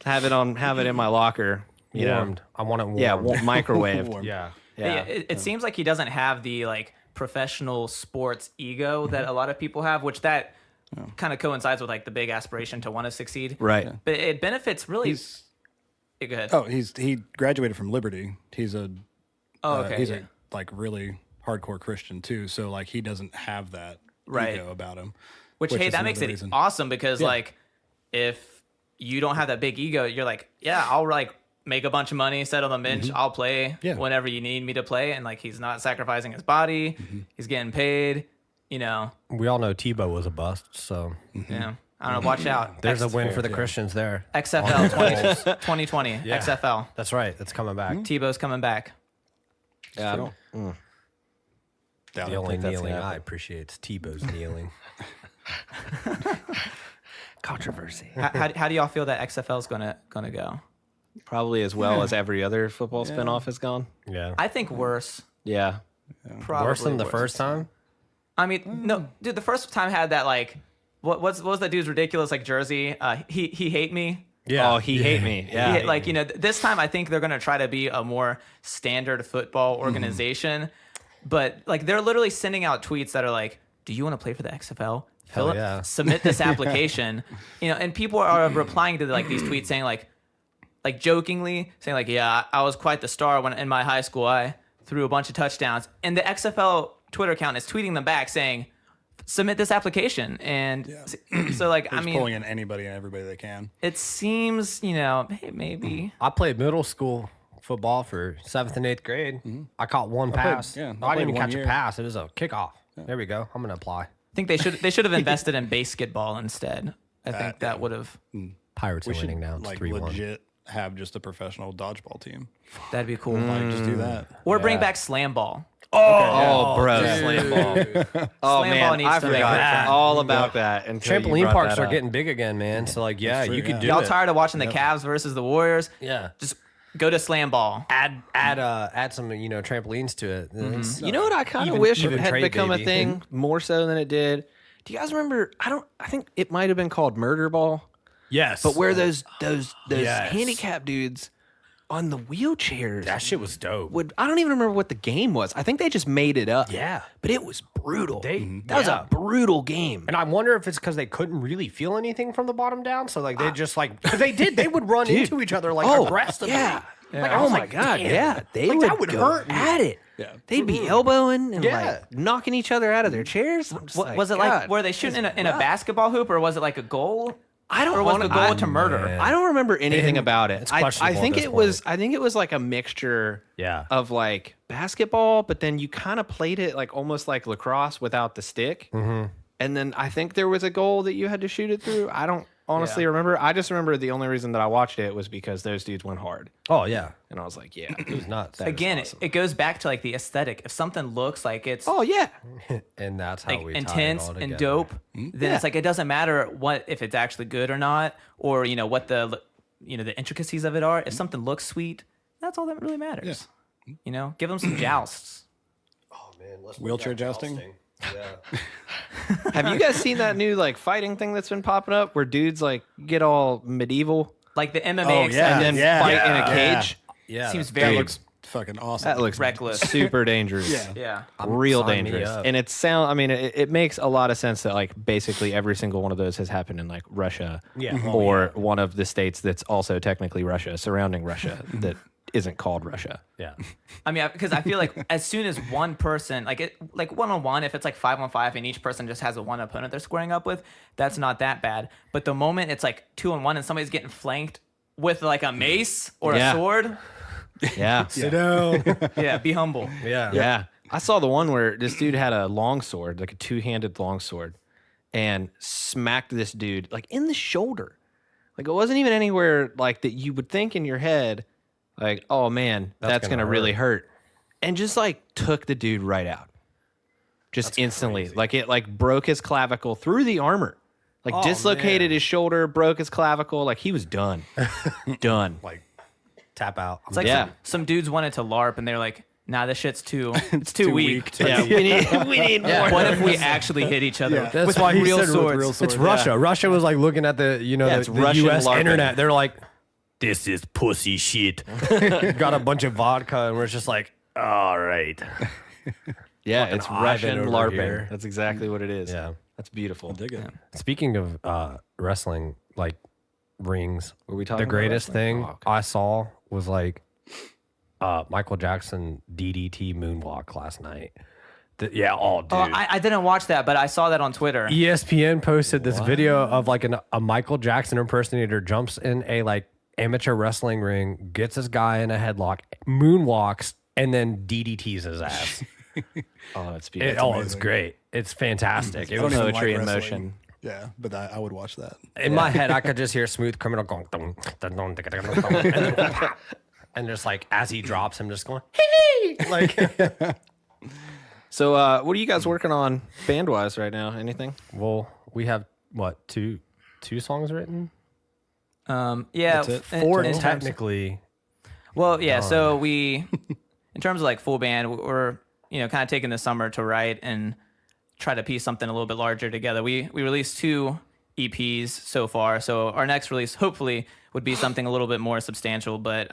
have it in my locker, Warmed. I want it warmed. Yeah, microwaved. Warm. Yeah. Yeah. It seems like he doesn't have the like professional sports ego that a lot of people have, which that kind of coincides with like the big aspiration to want to succeed. Right. But it benefits really. Yeah, go ahead. Oh, he graduated from Liberty. He's a okay. he's yeah. a like really hardcore Christian too. So like he doesn't have that Right. ego about him. Which hey, is that makes another it reason. awesome because like if you don't have that big ego, you're like, yeah, I'll like make a bunch of money, sit on the bench, I'll play Yeah. whenever you need me to play, and like he's not sacrificing his body, he's getting paid, We all know Tebow was a bust, so Yeah. I don't know. Watch out. There's a win for the Christians there. XFL 2020. Yeah. XFL. That's right. That's coming back. Tebow's coming back. Yeah. The only think that's kneeling gonna I happen. appreciate is Tebow's kneeling. Controversy. How do y'all feel that XFL is gonna go? Probably as well as every other football spinoff has gone. Yeah. I think worse. Yeah. Probably Worse than the first time? I mean, no, dude. The first time had that like, what was that dude's ridiculous like jersey? He hate me. Oh, he hate me. Yeah. Like this time I think they're gonna try to be a more standard football organization, but like they're literally sending out tweets that are like, "Do you want to play for the XFL? Hell yeah. Submit this application." And people are replying to like these tweets saying like jokingly saying like, "Yeah, I was quite the star when in my high school I threw a bunch of touchdowns," and the XFL Twitter account is tweeting them back saying, "Submit this application." And so like They're I just mean, pulling in anybody and everybody they can. it seems hey, maybe. I played middle school football for 7th and 8th grade. I caught one pass. I I didn't played even 1 catch year. a pass. It was a kickoff. There we go. I'm going to apply. I think they should have invested in basketball instead. I think that would have Pirates are We should winning now. It's like 3-1. legit have just a professional dodgeball team. that'd be cool. Like just do that. Or bring back slam ball. Oh, bro. Slam ball. Oh, Slam man. ball needs I to make forgot that. all about that. until you Trampoline brought parks that are up. getting big again, man. So, like, yeah, true, you could yeah. do Y'all it. tired of watching the Cavs versus the Warriors? Yeah. Just go to slam ball. Add some, trampolines to it. It's- You know what I kind of Even- wish even had trade, become baby. a thing more so than it did. Do you guys remember? I think it might have been called Murder Ball, Yes. but where those Yes. handicap dudes on the wheelchairs that shit was dope. I don't even remember what the game was. I think they just made it up. Yeah. But it was brutal. They- that was yeah. a brutal game. And I wonder if it's because they couldn't really feel anything from the bottom down. So, like, they just, like, 'cause they did. They would run into each other, like, aggressively. yeah. Like, I Oh was my like, god, damn. yeah. They Like, would, that would go hurt me. at it. Yeah. They'd be elbowing and Yeah. like knocking each other out of their chairs. I'm just Was it like God, were they shooting in a basketball hoop or was it like a goal? I don't Or was wanna- the goal I- to murder? Man. I don't remember anything about it. It's I questionable think at this it was. point. I think it was like a mixture. Yeah. Of like basketball, but then you kind of played it like almost like lacrosse without the stick. Mm-hmm. And then I think there was a goal that you had to shoot it through. I don't honestly remember. I just remember the only reason that I watched it was because those dudes went hard, Oh, yeah. and I was like, yeah. It was nuts. Again, it goes back to like the aesthetic. If something looks like it's Oh yeah. And that's how like we tie it intense all and together. dope, then it's like it doesn't matter what if it's actually good or not, or what the the intricacies of it are. If something looks sweet, that's all that really matters. Give them some jousts. Oh, man. Let's Wheelchair jousting? Yeah. Have you guys seen that new like fighting thing that's been popping up where dudes like get all medieval Like the MMA Oh, extended and then Yeah. fight in a Yeah. cage? Yeah. seems That very looks fucking awesome. That looks reckless. super dangerous. Yeah. Yeah. Real sign me dangerous. up. And it makes a lot of sense that like basically every single one of those has happened in like Russia Yeah. Oh, or one of the states that's also technically Russia, surrounding Russia, that isn't called Russia. Yeah. I mean, because I feel like as soon as one person, like 1-on-1, if it's like 5-on-5 and each person just has a one opponent they're squaring up with, that's not that bad. But the moment it's like 2-on-1 and somebody's getting flanked with like a mace or Yeah. a sword, Yeah. Sit down. yeah, be humble. Yeah. Yeah. I saw the one where this dude had a long sword, like a two-handed long sword, and smacked this dude like in the shoulder. Like it wasn't even anywhere like that you would think in your head, like, oh man, that's gonna gonna really hurt. And just like took the dude right out. Just instantly. crazy. Like it like broke his clavicle through the armor. Like dislocated his shoulder, broke his clavicle. Like he was done. Done. Like, tap out. It's like Yeah. some dudes wanted to LARP and they're like, nah, this shit's it's too weak. Yeah, we need more. What if we actually hit each other Yeah. with why he real said with swords? real It's swords. Russia. Russia was like looking at the, it's the Russian U.S. LARPing. internet. They're like, this is pussy shit. Got a bunch of vodka, and we're just like, all right. Yeah, Fucking it's Ivan Russian over LARPing. here. That's exactly what it is. Yeah. That's beautiful. Dig it. Speaking of wrestling, like rings, Were we talking the about greatest wrestling? thing Oh, okay. I saw was like Michael Jackson DDT moonwalk last night. Dude. Oh, I didn't watch that, but I saw that on Twitter. ESPN posted this video of like a Michael Jackson impersonator jumps in a like amateur wrestling ring, gets this guy in a headlock, moonwalks, and then DDTs his ass. Oh, that's beautiful. It's great. It's fantastic. It I was don't even Poetry like in wrestling. motion. Yeah, but I would watch that. In my head, I could just hear Smooth Criminal going, dun, dun, dun, dun, dun, dun, dun, and then pop, and just like as he drops, him just going, hey, like. So, what are you guys working on band wise right now? Anything? Well, we have what two songs written? Yeah, That's it? Four in terms- technically. Well, yeah. So we, in terms of like full band, we're kind of taking the summer to write and try to piece something a little bit larger together. We released 2 EPs so far, so our next release hopefully would be something a little bit more substantial. But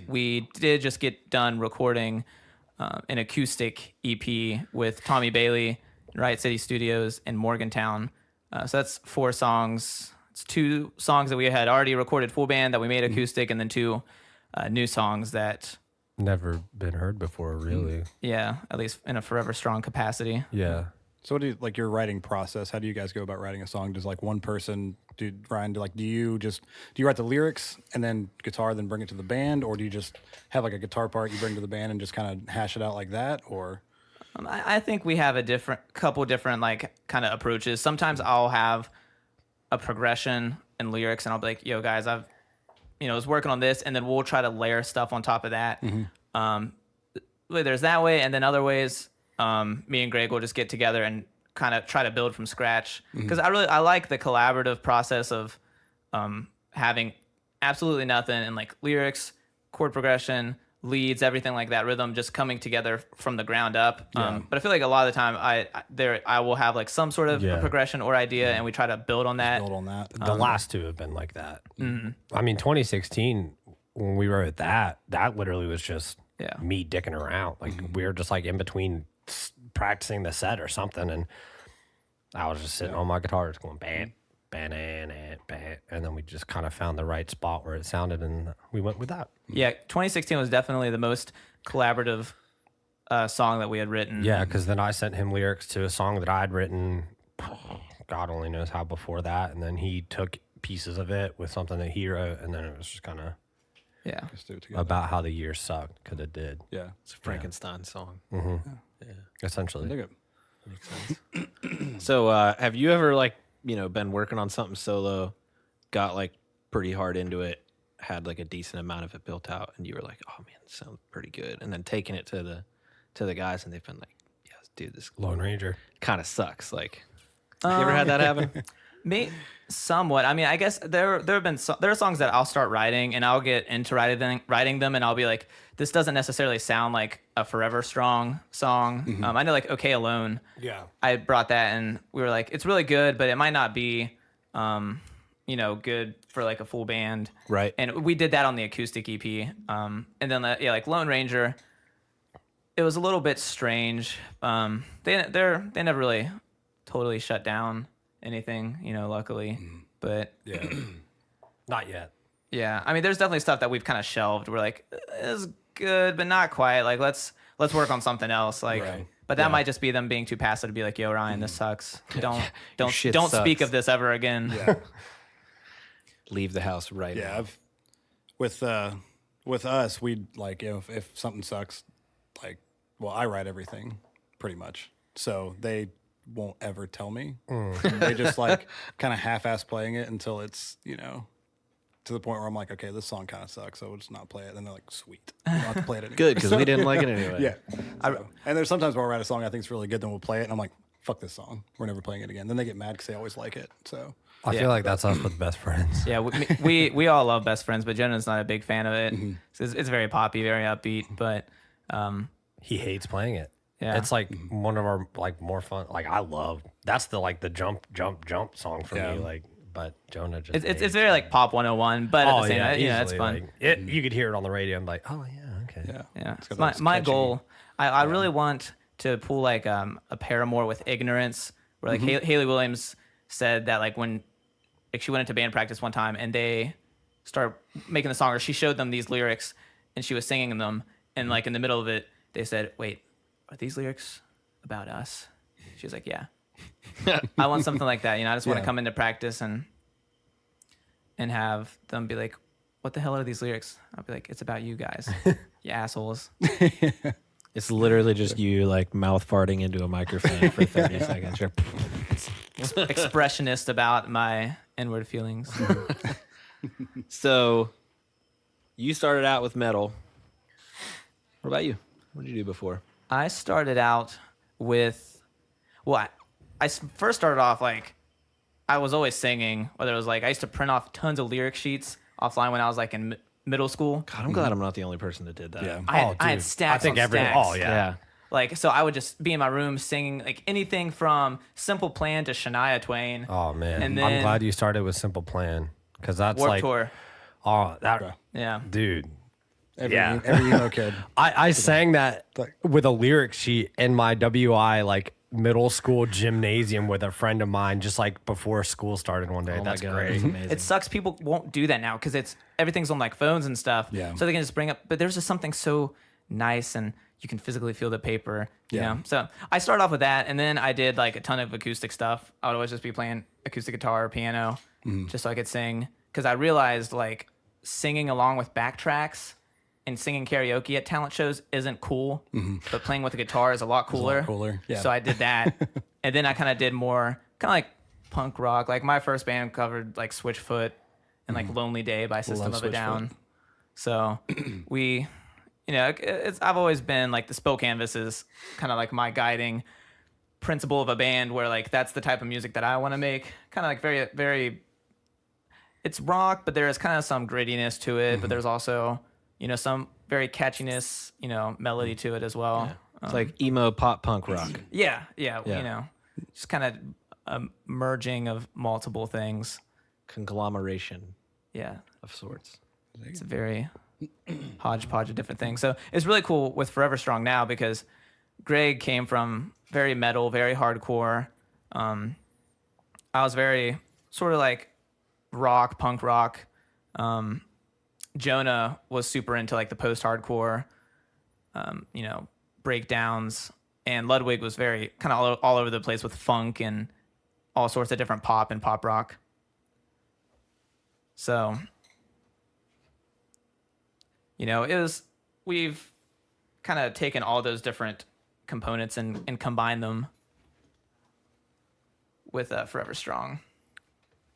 we did just get done recording an acoustic EP with Tommy Bailey, Riot City Studios in Morgantown. So that's 4 songs. It's 2 songs that we had already recorded full band that we made acoustic, and then 2 new songs that, Never been heard before, really. yeah, at least in a Forever Strong capacity. Yeah. So what do you, like your writing process? How do you guys go about writing a song? Does like one person Ryan, do you write the lyrics and then guitar, then bring it to the band, or do you just have like a guitar part you bring to the band and just kind of hash it out like that? Or I think we have a couple different like kind of approaches. Sometimes I'll have a progression and lyrics, and I'll be like, "Yo, guys, I was working on this," and then we'll try to layer stuff on top of that. There's that way, and then other ways, me and Greg will just get together and kind of try to build from scratch, because I like the collaborative process of having absolutely nothing and like lyrics, chord progression, leads, everything like that, rhythm just coming together from the ground up. But I feel like a lot of the time I will have like some sort of a progression or idea, and we try to build on that. The last 2 have been like that. I mean, 2016 when we wrote that literally was just me dicking around. Like we were just like in between practicing the set or something, and I was just sitting on my guitar just going bam, bam, bam, bam, and then we just kind of found the right spot where it sounded, and we went with that. Yeah, 2016 was definitely the most collaborative song that we had written. Yeah, because then I sent him lyrics to a song that I'd written, God only knows how before that, and then he took pieces of it with something that he wrote, and then it was just kind of just do it together. about how the year sucked, because it did. Yeah, It's a Frankenstein song. Essentially. dig it. Makes sense. So, have you ever been working on something solo, got like pretty hard into it, had like a decent amount of it built out, and you were like, "Oh man, this sounds pretty good," and then taking it to the guys, and they've been like, "Yes, dude, this Lone Ranger kind of sucks." Like, you ever had that happen? Me, somewhat. I mean, I guess there are songs that I'll start writing and I'll get into writing them, and I'll be like, this doesn't necessarily sound like a Forever Strong song. I know like Okay Alone. Yeah. I brought that, and we were like, it's really good, but it might not be, good for like a full band. Right. And we did that on the acoustic EP. And then like Lone Ranger, it was a little bit strange. They never really totally shut down anything, luckily. But Not yet. yeah, I mean, there's definitely stuff that we've kind of shelved. We're like, it's good, but not quite. Like, let's work on something else. Like, but that might just be them being too passive to be like, yo, Ryan, this sucks. Don't shit speak sucks. of this ever again. Yeah. Leave the house right Yeah, now. with us, we'd like if something sucks, like, well, I write everything pretty much, so they won't ever tell me. They just like kind of half-ass playing it until it's to the point where I'm like, okay, this song kind of sucks, so we'll just not play it. And they're like, sweet, we don't have to play it anymore. Good, because we didn't like it anyway. Yeah. And there's sometimes where I write a song I think is really good, then we'll play it, and I'm like, fuck this song, we're never playing it again. Then they get mad because they always like it. So I feel like that's us with best friends. Yeah, we all love Best Friends, but Jonah's not a big fan of it. It's very poppy, very upbeat, but He hates playing it. Yeah. It's like one of our like more fun. Like I love that's the like the jump song for me. Like, but Jonah just it's very like pop 101, but at the same time, it's easily, fun. Like, you could hear it on the radio and be like, oh yeah, okay. Yeah, got those my catchy- goal. I really want to pull like a Paramore with Ignorance, where like Haley Williams said that like when like she went into band practice one time and they started making the song, or she showed them these lyrics and she was singing them, and like in the middle of it they said, wait, are these lyrics about us? She was like, yeah. I want something like that. I just want to come into practice and have them be like, what the hell are these lyrics? I'll be like, it's about you guys, you assholes. It's literally just you like mouth farting into a microphone for 30 seconds. expressionist about my inward feelings. So you started out with metal. What about you? What did you do before? I started out with, well, first started off like, I was always singing, whether it was like, I used to print off tons of lyric sheets offline when I was like in middle school. God, I'm glad I'm not the only person that did that. Yeah. I had stacks on stacks. Oh, yeah. Like, so I would just be in my room singing like anything from Simple Plan to Shania Twain. Oh, man. And I'm then- glad you started with Simple Plan because that's Warped like, Tour. oh, that, Yeah. dude. Every emo kid. I sang that with a lyric sheet in my WI like middle school gymnasium with a friend of mine just like before school started one day. Oh That's my God, great. that's amazing. It sucks people won't do that now because everything's on like phones and stuff. Yeah. So they can just bring up, but there's just something so nice and you can physically feel the paper, you Yeah. know? So I started off with that and then I did like a ton of acoustic stuff. I would always just be playing acoustic guitar or piano just so I could sing. Cause I realized like singing along with backtracks and singing karaoke at talent shows isn't cool, but playing with a guitar is a lot cooler. cooler, yeah. So I did that. And then I kind of did more kind of like punk rock. Like my first band covered like Switchfoot and like Lonely Day by System Love of a Down. Switchfoot. So we, you know, I've always been like the Spill Canvas is kind of like my guiding principle of a band where like that's the type of music that I want to make. Kind of like very, very, it's rock, but there is kind of some grittiness to it, but there's also, you know, some very catchiness, you know, melody to it as well. It's like emo pop punk rock. Yeah, Yeah. you know, just kind of a merging of multiple things. Conglomeration Yeah, of sorts. it's a very hodgepodge of different things. So it's really cool with Forever Strong now because Greg came from very metal, very hardcore. I was very sort of like rock, punk rock. Jonah was super into like the post-hardcore, you know, breakdowns, and Ludwig was very kind of all over the place with funk and all sorts of different pop and pop rock. So, you know, we've kind of taken all those different components and combined them with Forever Strong.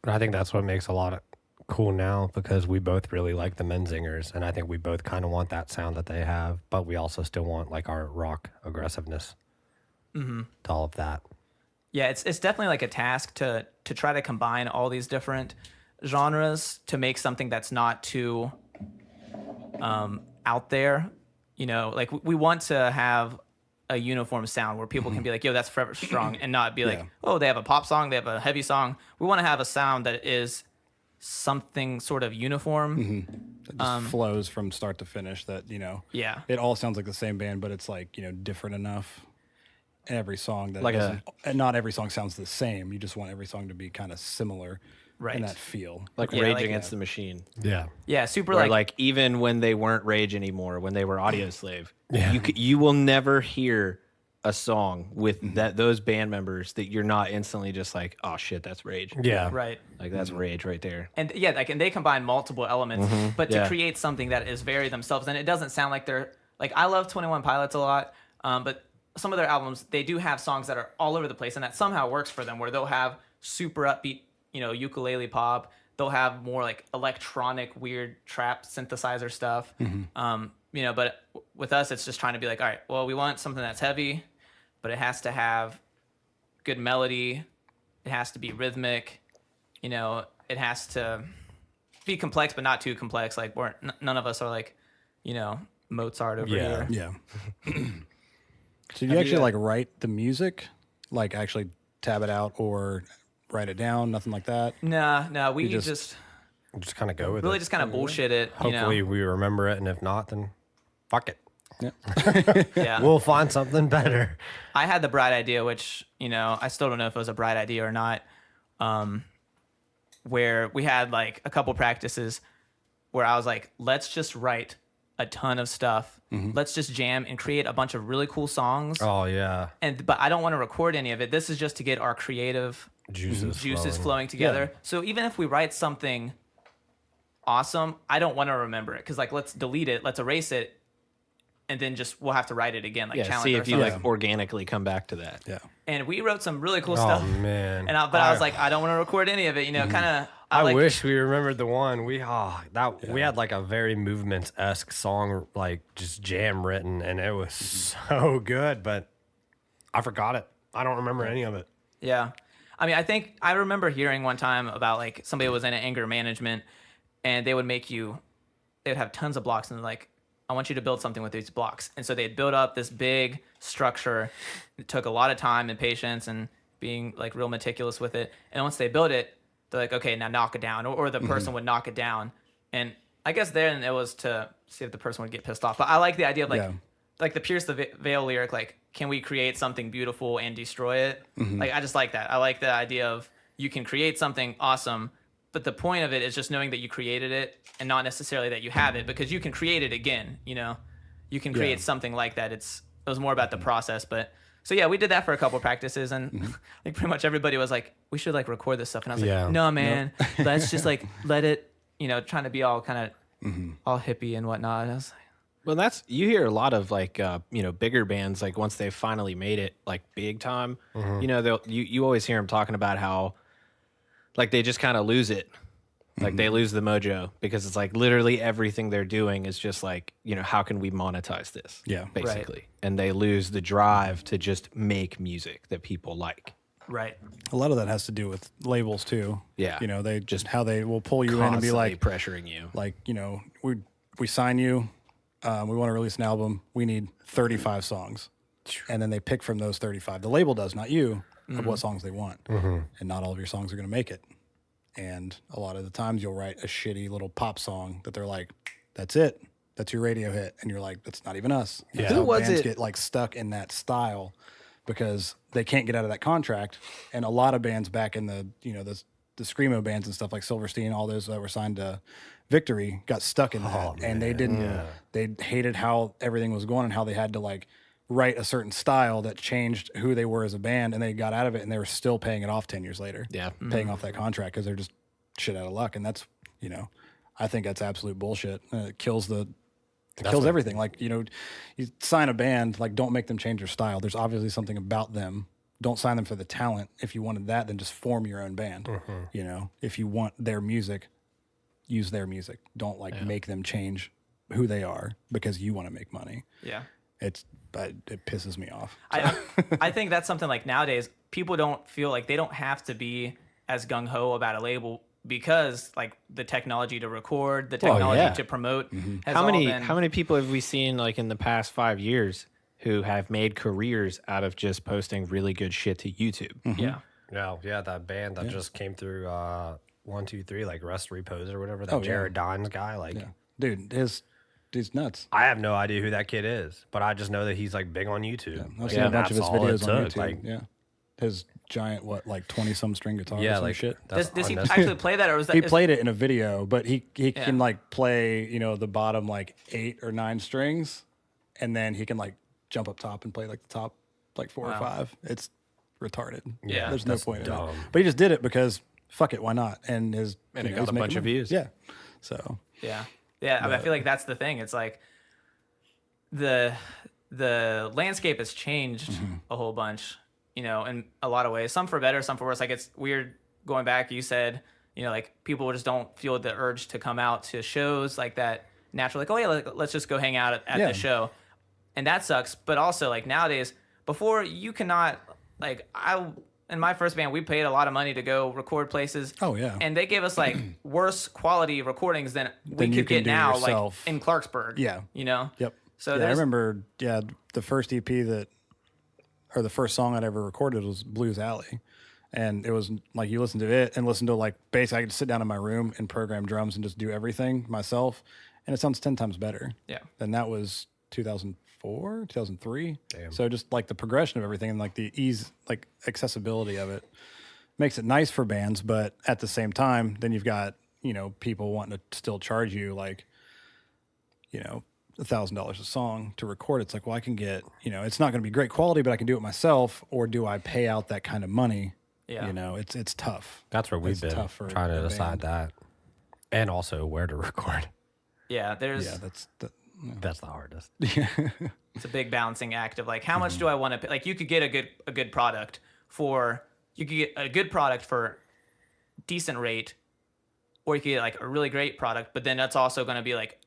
I think that's what makes a lot of cool now because we both really like the Menzingers and I think we both kind of want that sound that they have, but we also still want like our rock aggressiveness to all of that. Yeah, it's definitely like a task to try to combine all these different genres to make something that's not too out there. You know, like we want to have a uniform sound where people can be like, yo, that's Forever Strong, and not be like, oh, they have a pop song, they have a heavy song. We want to have a sound that is something sort of uniform. It just flows from start to finish that, you know, Yeah. it all sounds like the same band, but it's like, you know, different enough. Every song that Like and not every song sounds the same. You just want every song to be kind of similar Right. in that feel. Like Yeah, Rage like- Against the Machine. Yeah. Yeah, super Where like, like even when they weren't Rage anymore, when they were Audio Slave, you will never hear a song with those band members that you're not instantly just like, oh shit, that's Rage. Yeah. right. Like that's Rage right there. And yeah, like, and they combine multiple elements, but to Yeah. create something that is very themselves, and it doesn't sound like they're like, I love 21 Pilots a lot, but some of their albums, they do have songs that are all over the place, and that somehow works for them, where they'll have super upbeat, you know, ukulele pop, they'll have more like electronic, weird trap synthesizer stuff, you know, but with us, it's just trying to be like, all right, well, we want something that's heavy, but it has to have good melody, it has to be rhythmic, you know, it has to be complex, but not too complex. Like none of us are like, you know, Mozart over here. Yeah. So do you actually like write the music, like actually tab it out or write it down? Nothing like that. No, we just- just Just kind of go with really it. just kind of bullshit it. Hopefully You know? we remember it, and if not, then fuck it. Yeah. We'll find something better. I had the bright idea, which, you know, I still don't know if it was a bright idea or not, where we had like a couple practices where I was like, let's just write a ton of stuff. Let's just jam and create a bunch of really cool songs. Oh yeah, But I don't want to record any of it. This is just to get our creative juices flowing together. So even if we write something awesome, I don't want to remember it because like let's delete it, let's erase it, and then just we'll have to write it again, like challenge see if you ourselves. like organically come back to that. Yeah. And we wrote some really cool Oh stuff. man. And I was like, I don't want to record any of it, you know, kind of. I wish we remembered the one we had like a very Movements-esque song, like just jam written, and it was so good, but I forgot it. I don't remember any of it. Yeah. I mean, I remember hearing one time about like somebody was in anger management, and they would have tons of blocks, and they're like, I want you to build something with these blocks. And so they'd build up this big structure. It took a lot of time and patience and being like real meticulous with it. And once they built it, they're like, okay, now knock it down. Or the person would knock it down. And I guess then it was to see if the person would get pissed off. But I like the idea of like the Pierce the Veil lyric, like, can we create something beautiful and destroy it? Like, I just like that. I like the idea of you can create something awesome, but the point of it is just knowing that you created it and not necessarily that you have it, because you can create it again, you know? You can create something like that. It was more about the process, but... So yeah, we did that for a couple of practices, and like pretty much everybody was like, "We should like record this stuff," and I was like, "No, man, let's just like let it," you know, trying to be all kind of all hippie and whatnot. I was like, Well, you hear a lot of like bigger bands, like once they've finally made it like big time, you know, you always hear them talking about how like they just kind of lose it. Like they lose the mojo because it's like literally everything they're doing is just like, you know, how can we monetize this? Yeah. Basically. Right. And they lose the drive to just make music that people like. right, A lot of that has to do with labels too. Yeah. You know, they just how they will pull you in and be Constantly like, pressuring you. like, you know, we sign you, we want to release an album, we need 35 songs. And then they pick from those 35. The label does, not you, of what songs they want. And not all of your songs are going to make it. And a lot of the times you'll write a shitty little pop song that they're like, that's it. That's your radio hit. And you're like, that's not even us. That's Who how was bands it? get like stuck in that style because they can't get out of that contract. And a lot of bands back in the, you know, the Screamo bands and stuff like Silverstein, all those that were signed to Victory got stuck in that. And they didn't, they hated how everything was going and how they had to like write a certain style that changed who they were as a band, and they got out of it and they were still paying it off 10 years later. Yeah. Paying off that contract because they're just shit out of luck. And that's, you know, I think that's absolute bullshit. It kills kills everything. Like, you know, you sign a band, like don't make them change their style. There's obviously something about them. Don't sign them for the talent. If you wanted that, then just form your own band. You know, if you want their music, use their music. Don't like make them change who they are because you want to make money. yeah. But it pisses me off. I think that's something like nowadays people don't feel like they don't have to be as gung ho about a label because like the technology to record, the technology to promote. Has How many been, how many people have we seen like in the past 5 years who have made careers out of just posting really good shit to YouTube? Yeah. Yeah, that band that just came through 1, 2, 3, like Rust Repose or whatever, that Jared Dines guy. Like, Dude, he's nuts. I have no idea who that kid is, but I just know that he's like big on YouTube. I've Like, seen a bunch of his that's all it videos on took. YouTube. Like, His giant, what, like 20-some string guitar or yeah, some like shit. Does he unnecessary. actually play that, or was that He played it in a video, but he can like play, you know, the bottom like 8 or 9 strings, and then he can like jump up top and play like the top like 4 or 5. It's retarded. Yeah, There's no that's point in dumb. it. But he just did it because fuck it, why not? And And it got a bunch of views. Yeah. So Yeah. I mean, I feel like that's the thing. It's like the landscape has changed a whole bunch, you know, in a lot of ways. Some for better, some for worse. Like it's weird going back. You said, you know, like people just don't feel the urge to come out to shows like that naturally. Like, oh yeah, let's just go hang out at the show, and that sucks. But also like nowadays, before you cannot like in my first band, we paid a lot of money to go record places. Oh, yeah. And they gave us like worse quality recordings than we you could can get do now, yourself. like in Clarksburg. Yeah. You know? Yep. So I there's remember, the first EP the first song I'd ever recorded was Blues Alley. And it was like you listen to it and listen to like basically I could sit down in my room and program drums and just do everything myself. And it sounds 10 times better. Yeah. And that was 2004, 2003. Damn. So just like the progression of everything and like the ease, like accessibility of it makes it nice for bands. But at the same time, then you've got, you know, people wanting to still charge you like, you know, $1,000 a song to record. It's like, well, I can get, you know, it's not going to be great quality, but I can do it myself. Or do I pay out that kind of money? Yeah. You know, it's tough. that's where we've It's been tough for trying to a decide band. that, and also where to record. Yeah, there's Yeah, that's That's the hardest. It's a big balancing act of like, how much do I want to pay? Like, you could get a good product for decent rate, or you could get like a really great product, but then that's also going to be like,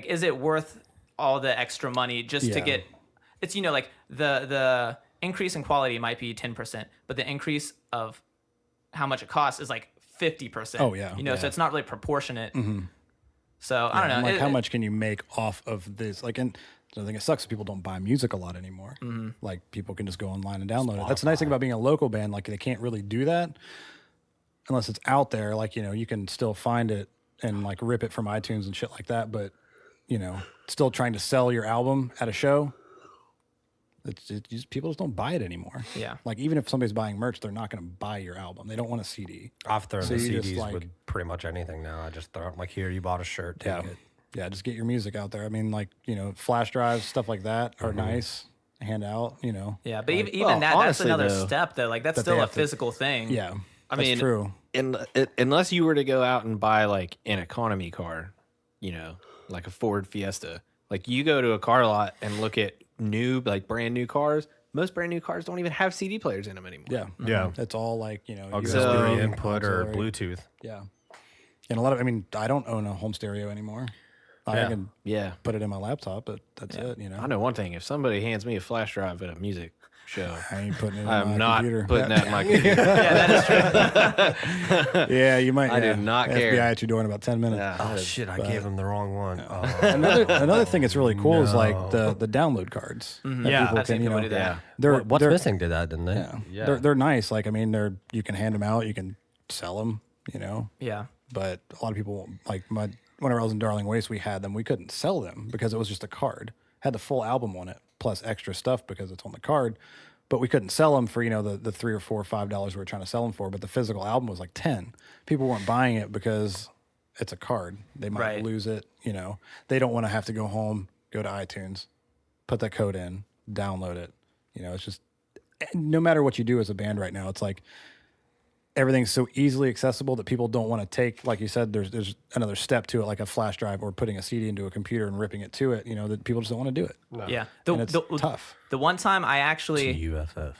is it worth all the extra money just to get? It's like the increase in quality might be 10%, but the increase of how much it costs is like 50%. Oh yeah, so it's not really proportionate. So I don't know. Like, how much can you make off of this? Like, and the thing that sucks is people don't buy music a lot anymore. Like, people can just go online and download it. That's the nice thing about being a local band. Like, they can't really do that unless it's out there. Like, you can still find it and like rip it from iTunes and shit like that. But still trying to sell your album at a show, people just don't buy it anymore. Yeah. Like, even if somebody's buying merch, they're not going to buy your album. They don't want a CD. I've thrown So the you just, CDs like- with pretty much anything now. I just throw it like, here, you bought a shirt, take it. Yeah, just get your music out there. I mean, like, flash drives, stuff like that are nice. Hand out, Yeah, but even well, that's honestly, another though, step though. Like, that's that they still a have to- physical thing. Yeah. I that's mean, true. Unless you were to go out and buy like an economy car, like a Ford Fiesta, like you go to a car lot and look at brand new cars. Most brand new cars don't even have CD players in them anymore. Yeah. Yeah. It's all like, Auxiliary USB, input or auxiliary. Bluetooth. Yeah. And I don't own a home stereo anymore. I Yeah. can Yeah. put it in my laptop, but that's it, I know one thing. If somebody hands me a flash drive at a music show, I ain't putting it in I'm my not computer. putting that in my computer. Yeah, that is true. Yeah, you might. I do not care. FBI at your door in about 10 minutes. Oh, shit, I gave him the wrong one. Oh. Another thing that's really cool is like the download cards. that Yeah. people I've seen can, people do that. Yeah. They're What's they're, Missing did that, didn't they? Yeah. They're nice. Like, I mean, you can hand them out, you can sell them, Yeah. but a lot of people, like, whenever I was in Darling Waste, we had them. We couldn't sell them because it was just a card. Had the full album on it plus extra stuff because it's on the card, but we couldn't sell them for the $3 or $4 or $5 we were trying to sell them for. But the physical album was like 10. People weren't buying it because it's a card. They might Right. lose it. They don't want to have to go home, go to iTunes, put that code in, download it. It's just, no matter what you do as a band right now, it's like everything's so easily accessible that people don't want to take, like you said, there's another step to it, like a flash drive or putting a CD into a computer and ripping it to it, that people just don't want to do it. Yeah. And it's tough. The one time I actually UFF.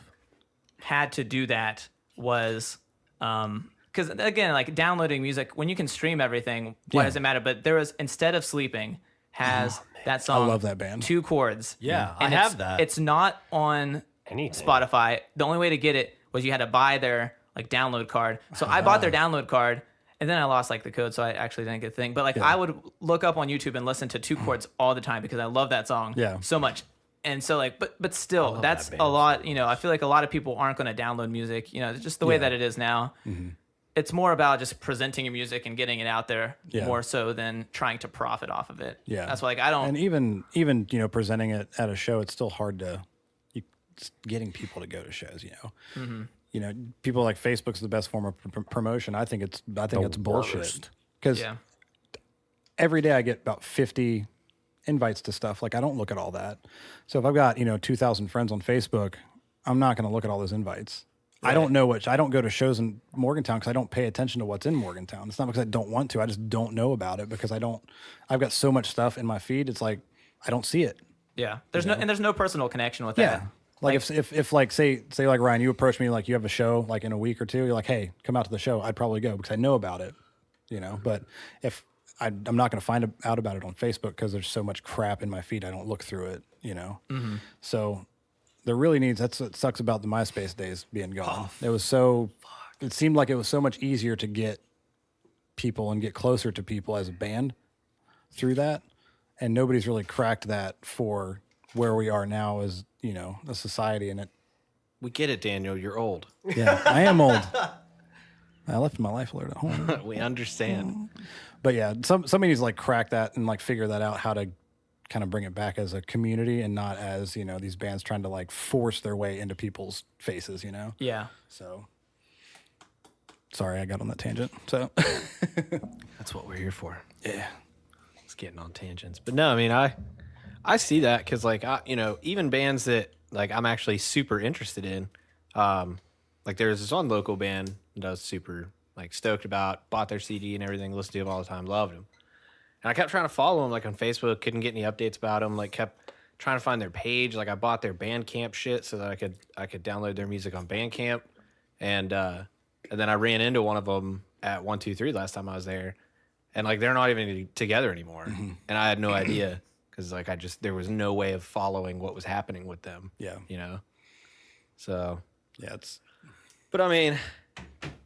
had to do that was because again, like downloading music, when you can stream everything, why does it matter? But there was Instead of Sleeping has that song. love that band. 2 chords. Yeah, And I have that. It's not on Anything. Spotify. The only way to get it was you had to buy their like download card. So I bought their download card, and then I lost like the code, so I actually didn't get the thing. But like I would look up on YouTube and listen to 2 chords all the time because I love that song so much. And so like, but still, that's a lot. I feel like a lot of people aren't going to download music. Just the way that it is now. It's more about just presenting your music and getting it out there more so than trying to profit off of it. Yeah. That's why like I don't. And even presenting it at a show, it's still hard to getting people to go to shows. People like Facebook's the best form of promotion. I think it's bullshit because Yeah. every day I get about 50 invites to stuff. Like, I don't look at all that. So if I've got 2,000 friends on Facebook, I'm not going to look at all those invites. I don't know I don't go to shows in Morgantown because I don't pay attention to what's in Morgantown. It's not because I don't want to. I just don't know about it because I've got so much stuff in my feed. It's like, I don't see it. Yeah. There's no personal connection with Yeah. that. Like if like say like Ryan, you approach me like you have a show like in a week or two, you're like, hey, come out to the show. I'd probably go because I know about it, But if I'm not going to find out about it on Facebook because there's so much crap in my feed, I don't look through it, So there really that's what sucks about the MySpace days being gone. It seemed like it was so much easier to get people and get closer to people as a band through that, and nobody's really cracked that for where we are now as a society. And it, We get it, Daniel. You're old. yeah, I am old. I left my life alert at home. We understand. But yeah, somebody needs to like crack that and like figure that out, how to kind of bring it back as a community and not as these bands trying to like force their way into people's faces. Yeah. So sorry, I got on that tangent. So That's what we're here for. yeah, It's getting on tangents. But no, I mean, I see that because like even bands that like I'm actually super interested in, like there's this one local band that I was super like stoked about, bought their CD and everything, listened to them all the time, loved them. And I kept trying to follow them like on Facebook, couldn't get any updates about them. Like kept trying to find their page. Like I bought their Bandcamp shit so that I could download their music on Bandcamp. And then I ran into one of them at 123 last time I was there, and like they're not even together anymore. And I had no idea because like there was no way of following what was happening with them. Yeah. You know. So Yeah, but I mean,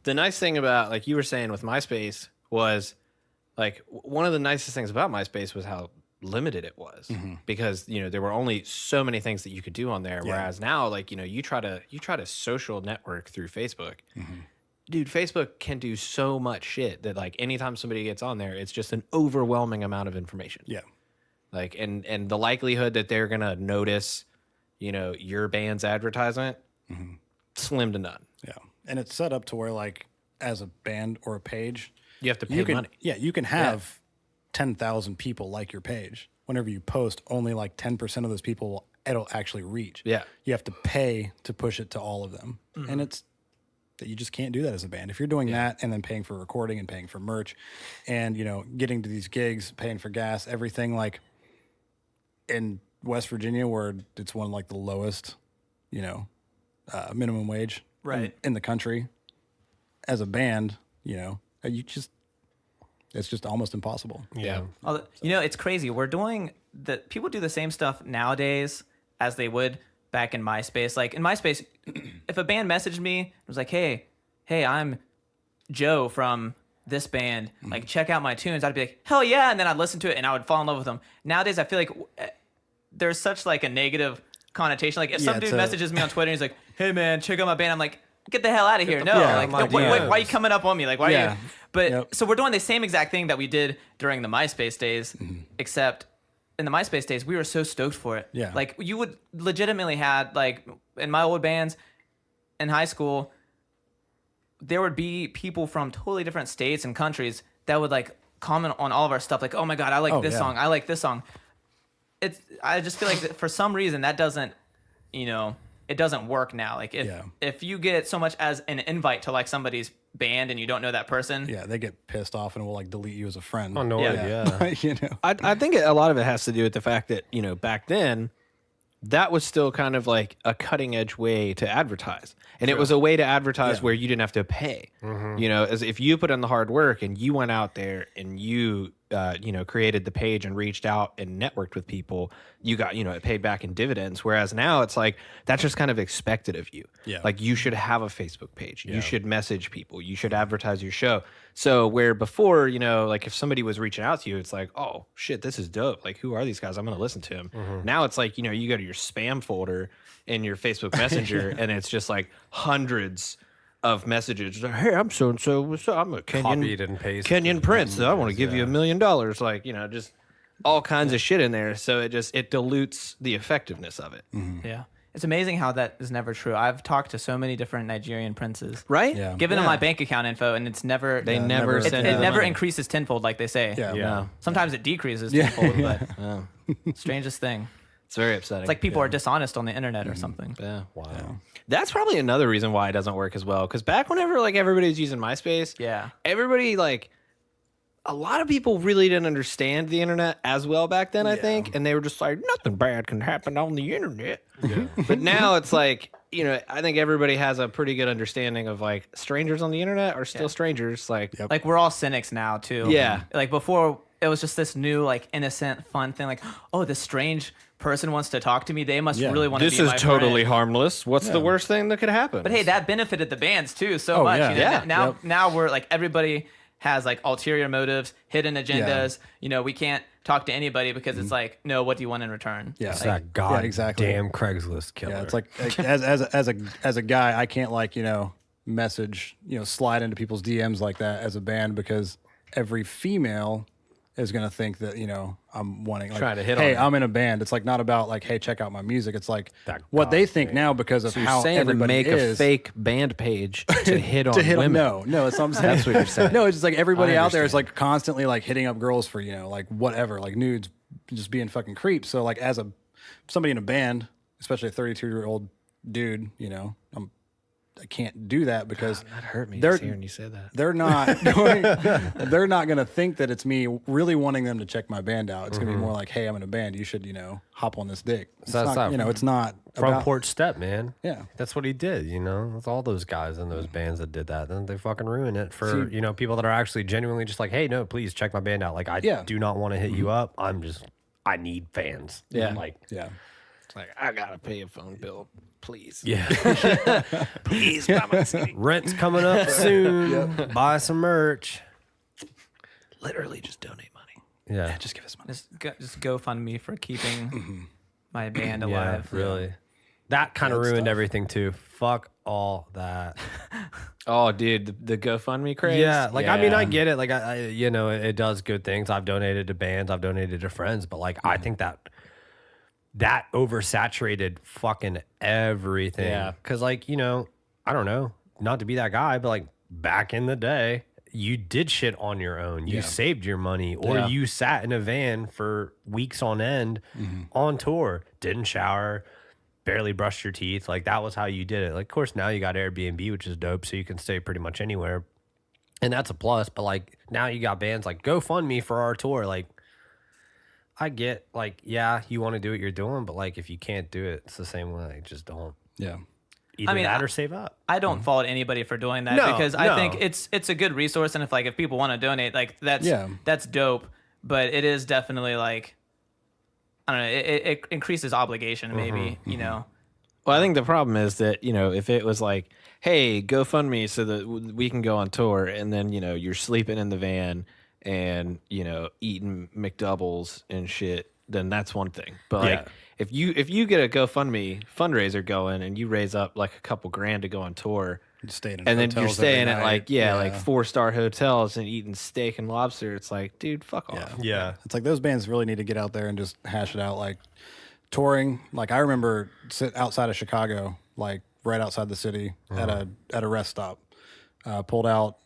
the nice thing about, like you were saying with MySpace was, like, one of the nicest things about MySpace was how limited it was, because, you know, there were only so many things that you could do on there. Whereas now, like, you know, you try to social network through Facebook. Dude, Facebook can do so much shit that, like, anytime somebody gets on there, it's just an overwhelming amount of information. Yeah. Like, and the likelihood that they're gonna notice, you know, your band's advertisement, slim to none. Yeah. And it's set up to where, like, as a band or a page, You have to pay money. Yeah, you can have 10,000 people like your page. Whenever you post, only like 10% of those people it'll actually reach. Yeah. You have to pay to push it to all of them. And it's that you just can't do that as a band. If you're doing that and then paying for recording and paying for merch and, you know, getting to these gigs, paying for gas, everything, like in West Virginia where it's one of like the lowest, you know, minimum wage in the country, as a band, you know, it's just almost impossible. Yeah. You know, it's crazy. People do the same stuff nowadays as they would back in MySpace. Like in MySpace, if a band messaged me, it was like, hey, I'm Joe from this band. Like, check out my tunes. I'd be like, hell yeah. And then I'd listen to it and I would fall in love with them. Nowadays, I feel like there's such like a negative connotation. Like if some dude messages me on Twitter and he's like, hey man, check out my band. I'm like, get the hell out of here. No, why are you coming up on me? Like, why are you? But so we're doing the same exact thing that we did during the MySpace days, except in the MySpace days, we were so stoked for it. Yeah. Like you would legitimately had like in my old bands in high school, there would be people from totally different states and countries that would like comment on all of our stuff. Like, oh my God, I like this song. I like this song. I just feel like for some reason that doesn't, you know, it doesn't work now. Like if you get so much as an invite to like somebody's band and you don't know that person, they get pissed off and will like delete you as a friend. Oh, no idea. You know, I think a lot of it has to do with the fact that, you know, back then that was still kind of like a cutting edge way to advertise. And it was a way to advertise where you didn't have to pay, you know, as if you put in the hard work and you went out there and you, you know, created the page and reached out and networked with people, you got, you know, it paid back in dividends. Whereas now it's like, that's just kind of expected of you. Yeah. Like you should have a Facebook page. You should message people. You should advertise your show. So where before, you know, like if somebody was reaching out to you, it's like, oh shit, this is dope. Like, who are these guys? I'm going to listen to them. Now it's like, you know, you go to your spam folder in your Facebook Messenger and it's just like hundreds of messages. Like, hey, I'm so-and-so. What's up? I'm a Copied and pasted. Kenyan Prince. I want to give you $1 million. Like, you know, just all kinds of shit in there. So it dilutes the effectiveness of it. Yeah. It's amazing how that is never true. I've talked to so many different Nigerian princes. Right? Yeah. Given them my bank account info, and it's never... They never send It you the never money. increases tenfold like they say. Yeah. No. Sometimes it decreases tenfold, but strangest thing. It's very upsetting. It's like people are dishonest on the internet or something. Yeah. Wow. Yeah. That's probably another reason why it doesn't work as well. Because back whenever like everybody was using MySpace, everybody like a lot of people really didn't understand the internet as well back then, I think. And they were just like, nothing bad can happen on the internet. Yeah. But now it's like, you know, I think everybody has a pretty good understanding of like strangers on the internet are still strangers. Like, Like we're all cynics now too. Yeah. Like before it was just this new like innocent fun thing. Like, oh, this strange person wants to talk to me. They must really want to this be is my totally friend. harmless. What's the worst thing that could happen? But hey, that benefited the bands too so much. yeah. You know? Now we're like everybody has like ulterior motives, hidden agendas. You know, we can't talk to anybody because it's like, no, what do you want in return? Yeah. It's Like, that exactly. damn Craigslist killer. Yeah, it's like as a guy, I can't like, you know, message, you know, slide into people's DMs like that as a band because every female is going to think that, you know, I'm wanting like, Trying to hit hey, on I'm in a band. It's like not about like, hey, check out my music. It's like That what they God think thing. now because of So you're how saying to everybody make is. a fake band page to hit on to hit women. them. No, it's what I'm saying. That's what you're saying. No, it's just like everybody I out there is understand. like constantly like hitting up girls for, you know, like whatever, like nudes, just being fucking creeps. So like as somebody in a band, especially a 32-year-old dude, you know, I'm can't do that because That hurt me they're just hearing you say that. they're not going, they're not going to think that it's me really wanting them to check my band out. It's going to be more like, hey, I'm in a band. You should, hop on this dick. It's that's not, not it's not Front about, porch step, man. Yeah. That's what he did, That's all those guys in those bands that did that. Then they fucking ruin it for, people that are actually genuinely just like, hey, no, please check my band out. Like, I do not want to hit you up. I need fans. Yeah. Like, yeah. It's like, I gotta pay a phone bill, please. yeah. Please buy my CD. Rent's coming up soon. Buy some merch. Literally just donate money. Yeah. Just give us money. Just GoFundMe for keeping my band Yeah, alive. really. That kind of Good ruined stuff. everything too. Fuck all that. Oh, dude, the GoFundMe craze. Yeah, like I mean, I get it. Like I it does good things. I've donated to bands. I've donated to friends. But like, I think that oversaturated fucking everything. Yeah. Because like I don't know, not to be that guy, but like back in the day, you did shit on your own. You saved your money, or Yeah. you sat in a van for weeks on end on tour, didn't shower, barely brushed your teeth. Like that was how you did it. Like, of course, now you got Airbnb, which is dope, so you can stay pretty much anywhere, and that's a plus. But like now you got bands like GoFundMe for our tour. Like I get like, yeah, you want to do what you're doing, but like if you can't do it, it's the same way. Like, just don't. Yeah. Either that or save up. I don't fault anybody for doing that No, because I no. think it's a good resource, and if people want to donate, like that's dope. But it is definitely like, I don't know, it increases obligation maybe, Well, I think the problem is that, if it was like, hey, GoFundMe so that we can go on tour, and then, you're sleeping in the van and, eating McDoubles and shit, then that's one thing. But like, if you get a GoFundMe fundraiser going and you raise up like a couple grand to go on tour, Staying in and then you're hotels every staying at night. like 4-star hotels and eating steak and lobster, it's like, dude, fuck off. Yeah. It's like those bands really need to get out there and just hash it out. Like touring, like I remember sit outside of Chicago, like right outside the city at a rest stop, pulled out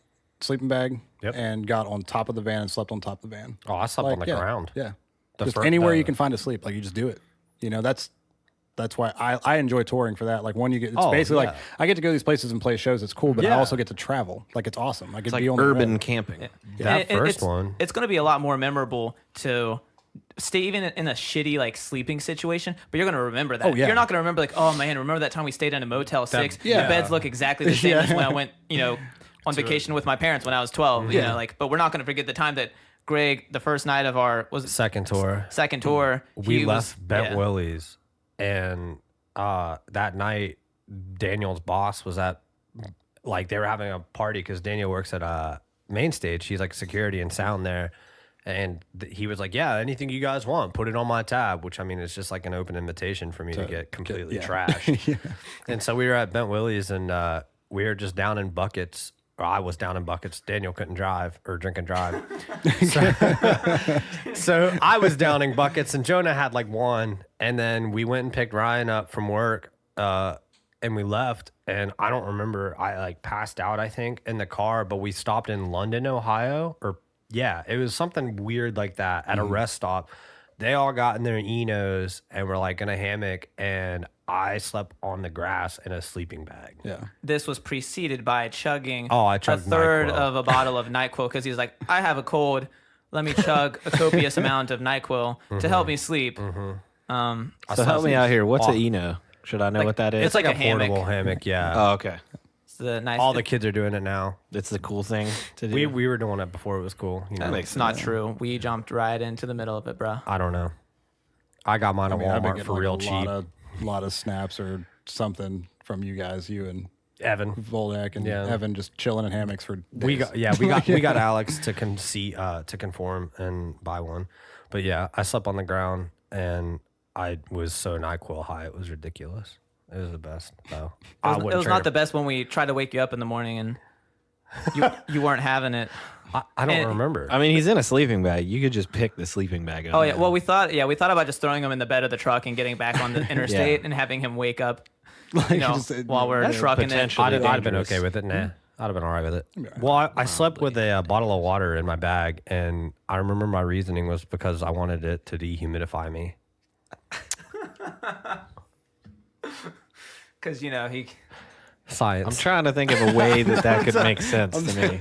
sleeping bag and got on top of the van and slept on top of the van. Oh, I slept on the ground. Yeah. The Just fir- anywhere the- you can find to sleep, like you just do it. That's why I enjoy touring for that. Like when you get, it's Oh, basically yeah. like I get to go to these places and play shows. It's cool, but I Yeah. also get to travel. Like it's awesome. I get It's to like be on the urban road. camping. That And first one. it's going to be a lot more memorable to stay even in a shitty like sleeping situation, but you're going to remember that. Oh, yeah. You're not going to remember like, oh man, remember that time we stayed in a Motel 6? yeah. The beds look exactly the same Yeah. as when I went, on vacation with my parents when I was 12. But we're not going to forget the time that Greg, the first night of our Second tour. second tour, We he left was, Bent yeah. Willie's, and that night Daniel's boss was at, like, they were having a party because Daniel works at Main Stage. He's like security and sound there, and he was like, yeah, anything you guys want, put it on my tab, which I mean it's just like an open invitation for me to get completely trashed. And so we were at Bent Willie's, and we were just down in buckets. Or I was down in buckets. Daniel couldn't drive or drink and drive. So I was downing buckets, and Jonah had like one. And then we went and picked Ryan up from work, and we left. And I don't remember. I like passed out, I think, in the car. But we stopped in London, Ohio, or it was something weird like that at a rest stop. They all got in their Enos and were like in a hammock, and I slept on the grass in a sleeping bag. Yeah. This was preceded by chugging I a chugged third NyQuil. of a bottle of NyQuil because he was like, I have a cold. Let me chug a copious amount of NyQuil to help me sleep. So help me out here. What's an Eno? Should I know what that is? It's like like a a hammock. portable hammock, yeah. Oh, okay. It's the nice. All the kids are doing it now. That's the cool thing to do. We were doing it before it was cool. It's not true. We jumped right into the middle of it, bro. I don't know. I got mine at I've been Walmart getting for like real a cheap. lot of snaps or something from you guys, you and Evan. Voldak and Yeah. Evan just chilling in hammocks for days. We got Alex to to conform and buy one. But yeah, I slept on the ground and I was so NyQuil high, it was ridiculous. It was the best though. It was not the best when we tried to wake you up in the morning and you weren't having it. I don't and- remember. I mean, he's in a sleeping bag. You could just pick the sleeping bag up. Oh yeah. Well, we thought about just throwing him in the bed of the truck and getting back on the interstate and having him wake up, while we're trucking it. potentially I'd have been dangerous. okay with it. Nah, I'd have been all right with it. Well, I slept with a bottle of water in my bag, and I remember my reasoning was because I wanted it to dehumidify me. Because he Science. I'm trying to think of a way that could make sense to me.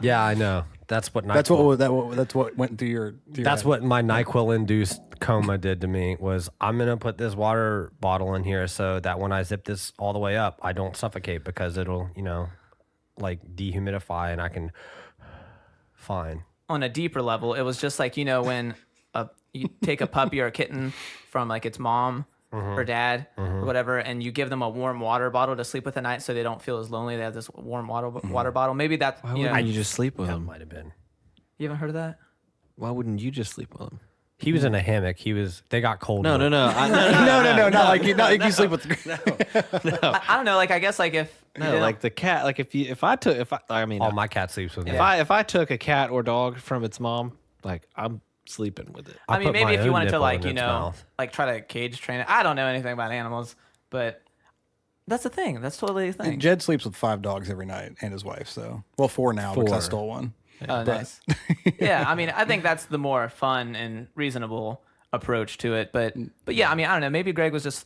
Yeah, I know. That's what That's what went through your. That's head. what my NyQuil-induced coma did to me. Was I'm gonna put this water bottle in here so that when I zip this all the way up, I don't suffocate because it'll, like dehumidify and I can. Fine. On a deeper level, it was just like, when you take a puppy or a kitten from like its mom or dad or whatever, and you give them a warm water bottle to sleep with at night so they don't feel as lonely. They have this warm water bottle. Maybe that's, Why wouldn't you just sleep with him? Might have been. You haven't heard of that? Why wouldn't you just sleep with him? He was in a hammock. They got cold. No. No, not like you sleep with. I don't know. Like, I guess like if like the cat. Like My cat sleeps with me. if I took a cat or dog from its mom, like I'm sleeping with it. I mean, put maybe my if you own wanted to nipple like, in its mouth. like try to cage train it. I don't know anything about animals, but that's the thing. That's totally the thing. Jed sleeps with 5 dogs every night and his wife. So 4 now because I 4. stole one. Oh, nice. Yeah, I mean, I think that's the more fun and reasonable approach to it. But yeah, I mean, I don't know. Maybe Greg was just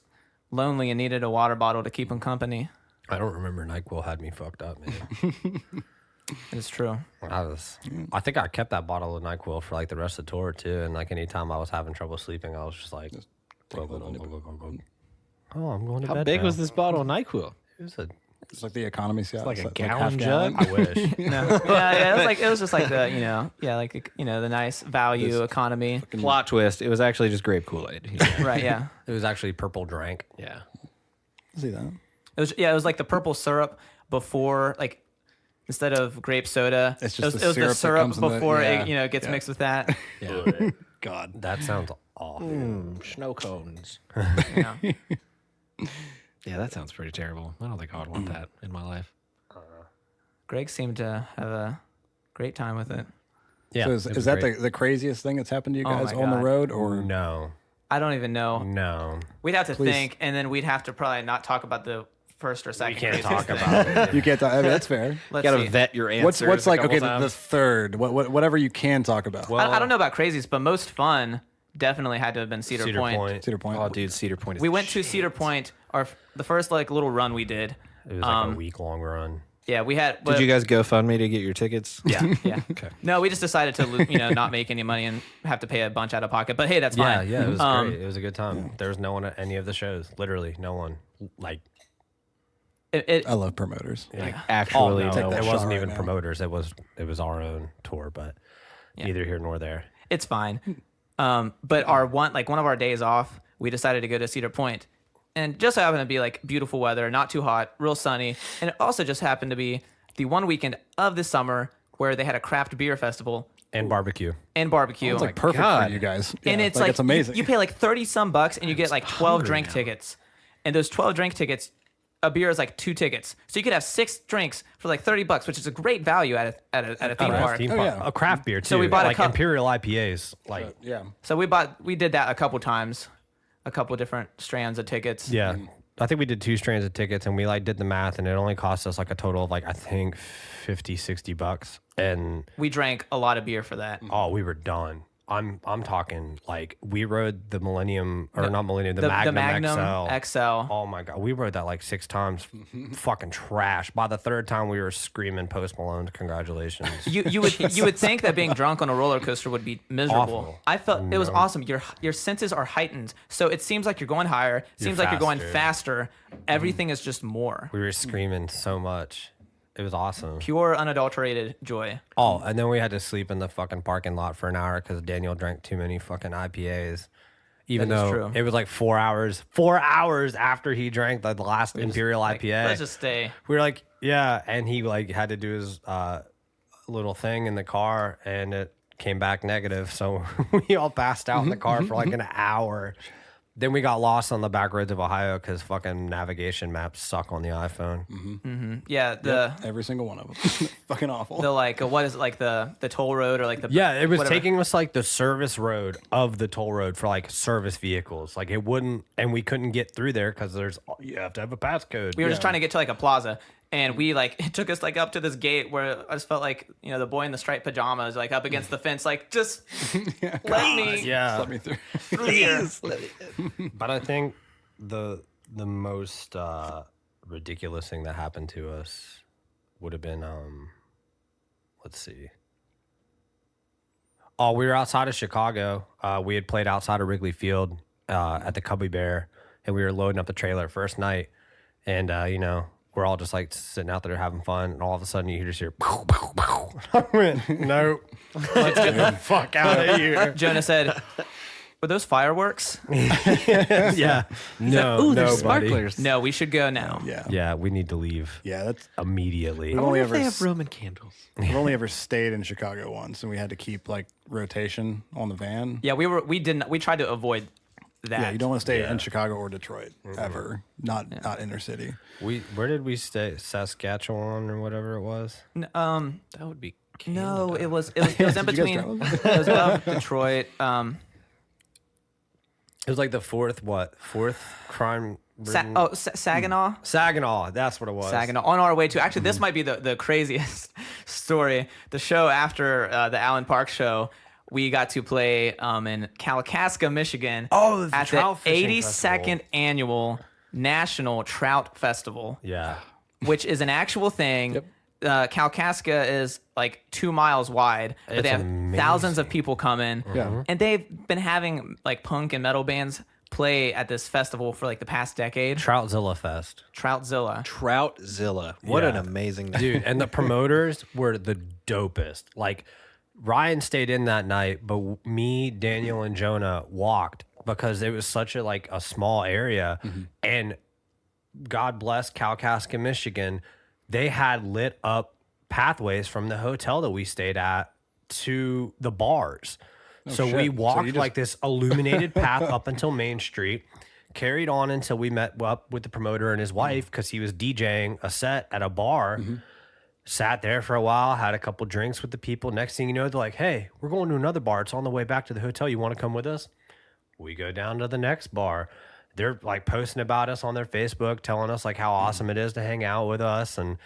lonely and needed a water bottle to keep him company. I don't remember NyQuil had me fucked up, man. It's true. I think I kept that bottle of NyQuil for like the rest of the tour too. And like anytime I was having trouble sleeping, I was just like, oh, I'm going to How bed big now. was this bottle of NyQuil? It was a It's like the economy. like a half gallon jug? I wish. No. Yeah, it was just like the, the nice value economy. Plot twist. It was actually just grape Kool-Aid. Right, yeah. It was actually purple drank. Yeah. See that? It was like the purple syrup before, like, instead of grape soda. It's just it was the the syrup that syrup comes in the- before yeah. it gets mixed with that. Yeah. God. That sounds awful. Snow cones. Yeah. Yeah, that sounds pretty terrible. I don't think I would want that in my life. Greg seemed to have a great time with it. Yeah. So it is was that great. the craziest thing that's happened to you Oh guys my on the God. road, or No. I don't even know. No. We'd have to Please. think, and then we'd have to probably not talk about the first or second. We can't craziest talk thing. about it. you can't? I mean, that's fair. Let's You gotta see. vet your answers. What's a like couple okay the times. third? Whatever you can talk about. Well, I don't know about crazies, but most fun definitely had to have been Cedar, Point. Cedar Point. Oh, dude, Cedar Point is We the went to shit. Cedar Point. The first like little run we did. It was like a week-long run. Yeah, we had. Did you guys GoFundMe to get your tickets? Yeah, yeah. Okay. No, we just decided to not make any money and have to pay a bunch out of pocket. But hey, that's Yeah, fine. yeah, it was great. It was a good time. There was no one at any of the shows. Literally, no one. Like, I love promoters. Like oh, actually, no, take no that it shot wasn't right even now. promoters. It was our own tour, but neither here nor there. It's fine. But one of our days off, we decided to go to Cedar Point, and just so happened to be like beautiful weather, not too hot, real sunny, and it also just happened to be the one weekend of the summer where they had a craft beer festival And barbecue. and barbecue. It's like perfect God. for you guys. And Yeah, it's like it's amazing. You pay like 30 some bucks and you get like 12 drink tickets. And those 12 drink tickets, a beer is like 2 tickets. So you could have 6 drinks for like 30 bucks, which is a great value at a theme park. Theme Oh, park. yeah. A craft beer too. So we bought a like cup- Imperial IPAs. Like, yeah. So we did that a couple times, a couple different strands of tickets. yeah. I think we did 2 strands of tickets and we like did the math and it only cost us like a total of like I think 50, 60 bucks. And We drank a lot of beer for that. oh, we were done. I'm talking like we rode the Millennium or not Millennium, the The Magnum, Magnum XL. Oh my god, we rode that like 6 times. Fucking trash. By the 3rd time, we were screaming Post Malone, congratulations. You would think that being drunk on a roller coaster would be miserable. Awful. I felt it was awesome. Your senses are heightened, so it seems like you're going higher. Seems like you're going faster. Everything is just more We were screaming so much. It was awesome. pure, unadulterated joy. Oh, and then we had to sleep in the fucking parking lot for an hour because Daniel drank too many fucking IPAs. Even That is though true. it was like 4 hours. 4 hours after he drank the last Imperial IPA. Let's just stay. We were like, yeah, and he like had to do his little thing in the car, and it came back negative. So we all passed out in the car for like an hour. Then we got lost on the back roads of Ohio because fucking navigation maps suck on the iPhone. Yeah, Every single one of them. Fucking awful. the like what is it, like the toll road or like the Yeah, it was whatever. taking us like the service road of the toll road for like service vehicles. Like it wouldn't, and we couldn't get through there because you have to have a passcode. We were just trying to get to like a plaza, and we like it took us like up to this gate where I just felt like the boy in the striped pajamas like up against the fence, like just let me Yeah, Let me through. through here. but I think the most ridiculous thing that happened to us would have been, let's see. Oh, we were outside of Chicago. We had played outside of Wrigley Field at the Cubby Bear, and we were loading up the trailer first night. And, we're all just like sitting out there having fun. And all of a sudden you just hear, pow, pow, pow. I went, no, let's get the fuck out of here. Jonah said, were those fireworks? Yeah. No, Ooh, there's no, sparklers. No, we should go now. Yeah. Yeah, we need to leave Yeah, that's. immediately. We've I only wonder if ever they s- have Roman candles. I've only ever stayed in Chicago once, and we had to keep like rotation on the van. Yeah, we tried to avoid that. Yeah, you don't want to stay in Chicago or Detroit ever. Not inner city. Where did we stay? Saskatchewan or whatever it was. That would be No, it was in Did you guys between. travel? It was above Detroit. It was like the fourth crime. Saginaw. Saginaw. That's what it was. Saginaw. On our way to actually, this might be the craziest story. The show after the Allen Park show, we got to play in Kalkaska, Michigan. Oh, the at trout the fishing 82nd festival. National National Trout Festival, Yeah. which is an actual thing. Yep. Kalkaska is like 2 miles wide, but It's they have amazing. thousands of people coming. Yeah. And they've been having like punk and metal bands play at this festival for like the past decade. Troutzilla Fest. Troutzilla. Troutzilla. What an Yeah. amazing name. Dude, and the promoters were the dopest. Like, Ryan stayed in that night, but me, Daniel, and Jonah walked because it was such a small area. And God bless Kalkaska, Michigan, they had lit up pathways from the hotel that we stayed at to the bars. So shit. we So walked you just- like this illuminated path up until Main Street, carried on until we met up with the promoter and his wife because he was DJing a set at a bar. Sat there for a while, had a couple drinks with the people. Next thing you know, they're like, hey, we're going to another bar. It's on the way back to the hotel. You want to come with us? We go down to the next bar. They're like posting about us on their Facebook, telling us like how awesome it is to hang out with us. And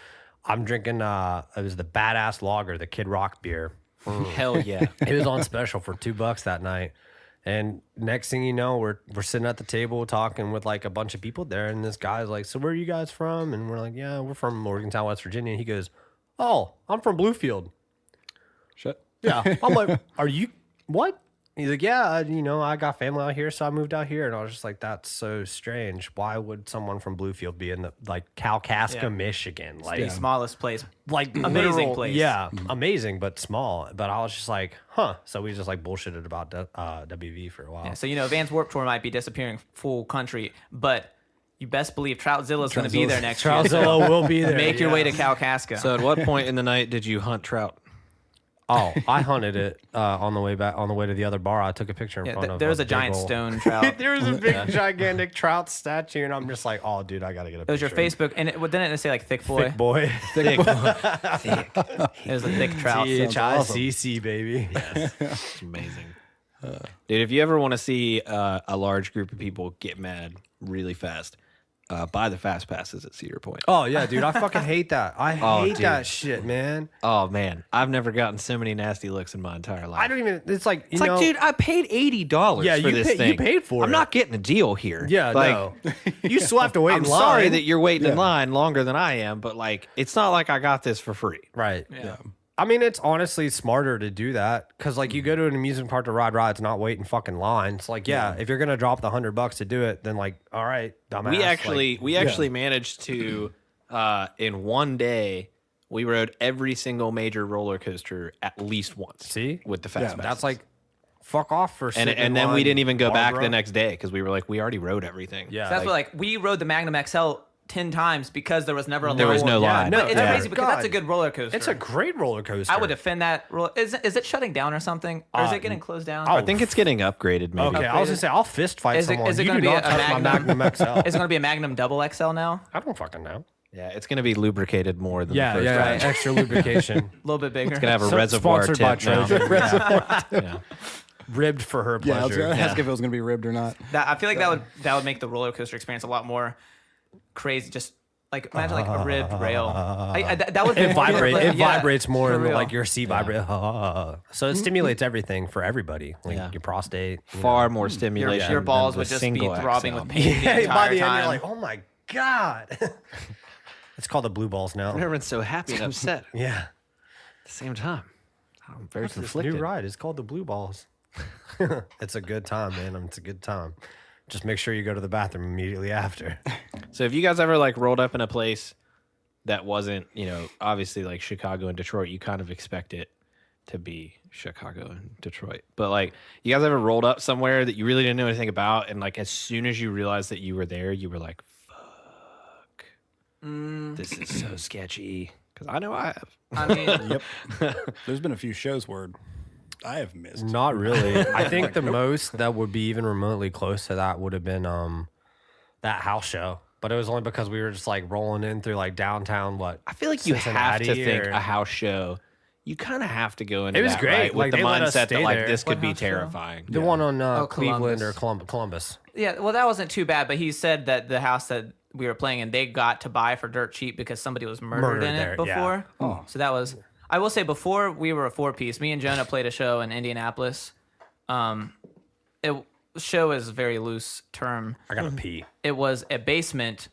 I'm drinking, it was the Badass Lager, the Kid Rock beer. Hell yeah. It was on special for $2 that night. And next thing you know, we're sitting at the table talking with like a bunch of people there. And this guy's like, so where are you guys from? And we're like, yeah, we're from Morgantown, West Virginia. And he goes, oh, I'm from Bluefield. Shit. Yeah. I'm like, are you, what? He's like, yeah, I got family out here, so I moved out here. And I was just like, that's so strange. Why would someone from Bluefield be in the, like, Kalkaska, Yeah. Michigan? Like, The smallest place. like Amazing literal- place. Yeah, amazing, but small. But I was just like, huh. So we just like bullshitted about WV for a while. Yeah, so Vans Warped Tour might be disappearing full country, but you best believe Troutzilla is going to be there next year. Troutzilla will be there. Make your way to Kalkaska. So at what point in the night did you hunt trout? Oh, I hunted it on the way back, on the way to the other bar. I took a picture in front of. there was a big giant ol- stone trout. There was a big, gigantic trout statue, and I'm just like, oh, dude, I gotta get a It was your picture. Facebook, and didn't it say like thick boy? Thick boy. It was a thick trout. THICC, baby. It's amazing. Dude, if you ever want to see a large group of people get mad really fast, buy the fast passes at Cedar Point. Oh yeah, dude, I fucking hate that. I Oh, hate dude. that shit, man. Oh man, I've never gotten so many nasty looks in my entire life. I don't even. It's like It's like, dude, I paid $80 Yeah, for you this pay- thing. you paid for I'm it. not getting a deal here. Yeah, like, no. You still have to wait I'm in line. sorry that you're waiting in line longer than I am, but like, it's not like I got this for free. Right. Yeah. I mean, it's honestly smarter to do that because, like, you go to an amusement park to ride rides, not wait in fucking line. It's like, yeah, if you're gonna drop the $100 to do it, then like, all right, dumbass. We actually managed to in one day we rode every single major roller coaster at least once. See? with the fast passes. that's like, fuck off for. and sitting in then we line, didn't even go back Barbara. the next day because we were like, we already rode everything. Yeah, So that's what we rode the Magnum XL 10 times because there was never a There was no Yeah, line. no, But it's yeah. crazy because that's a God. good roller coaster. It's a great roller coaster. I would defend that. Is it shutting down or something? Or is it getting closed down? I think it's getting upgraded. Maybe. Okay, I was gonna say I'll fist fight Is it- someone. is it You gonna do be not a touch my Magnum? Magnum XL. Is it going to be a Magnum Double XL now? I don't fucking know. Yeah, it's going to be lubricated more than Yeah, the first yeah, one. extra lubrication. A little bit bigger. It's going to have a So- reservoir sponsored by tip now. Trojan. Yeah. Ribbed for her Yeah, I was pleasure. gonna ask if it was gonna be ribbed or not. I feel like that would make the roller coaster experience a lot more crazy. Just like imagine like a ribbed rail. That would be It vibrates. It yeah, vibrates more for than real. like your seat vibrate. So it stimulates everything for everybody, like Yeah. your prostate. Far more stimulation. Your balls than would the just be single throbbing XL. with pain the Yeah, entire by the time. end you're like, oh my God. It's called the Blue Balls now. I've never been so happy and upset at Yeah. the same time. I'm very This conflicted. new ride is called the Blue Balls. It's a good time, man. It's a good time. Just make sure you go to the bathroom immediately after. So if you guys ever like rolled up in a place that wasn't, obviously like Chicago and Detroit, you kind of expect it to be Chicago and Detroit. But like, you guys ever rolled up somewhere that you really didn't know anything about, and like as soon as you realized that you were there, you were like, "Fuck, this is so sketchy." Because I know I have. I mean, Yep. There's been a few shows where I have missed. Not really. I think the most that would be even remotely close to that would have been that house show. But it was only because we were just like rolling in through like downtown. I feel like you have to Cincinnati think or- a house show. You kind of have to go into It was that, great. right? Like, with the they let us mindset that stay like there. this could What be house show? terrifying. The one on Cleveland or Columbus. Columbus. yeah, well, that wasn't too bad, but he said that the house that we were playing in, they got to buy for dirt cheap because somebody was murdered in there, it yeah. before. So that was, I will say, before we were a 4-piece, me and Jonah played a show in Indianapolis. Show is a very loose term. I gotta pee. It was a basement,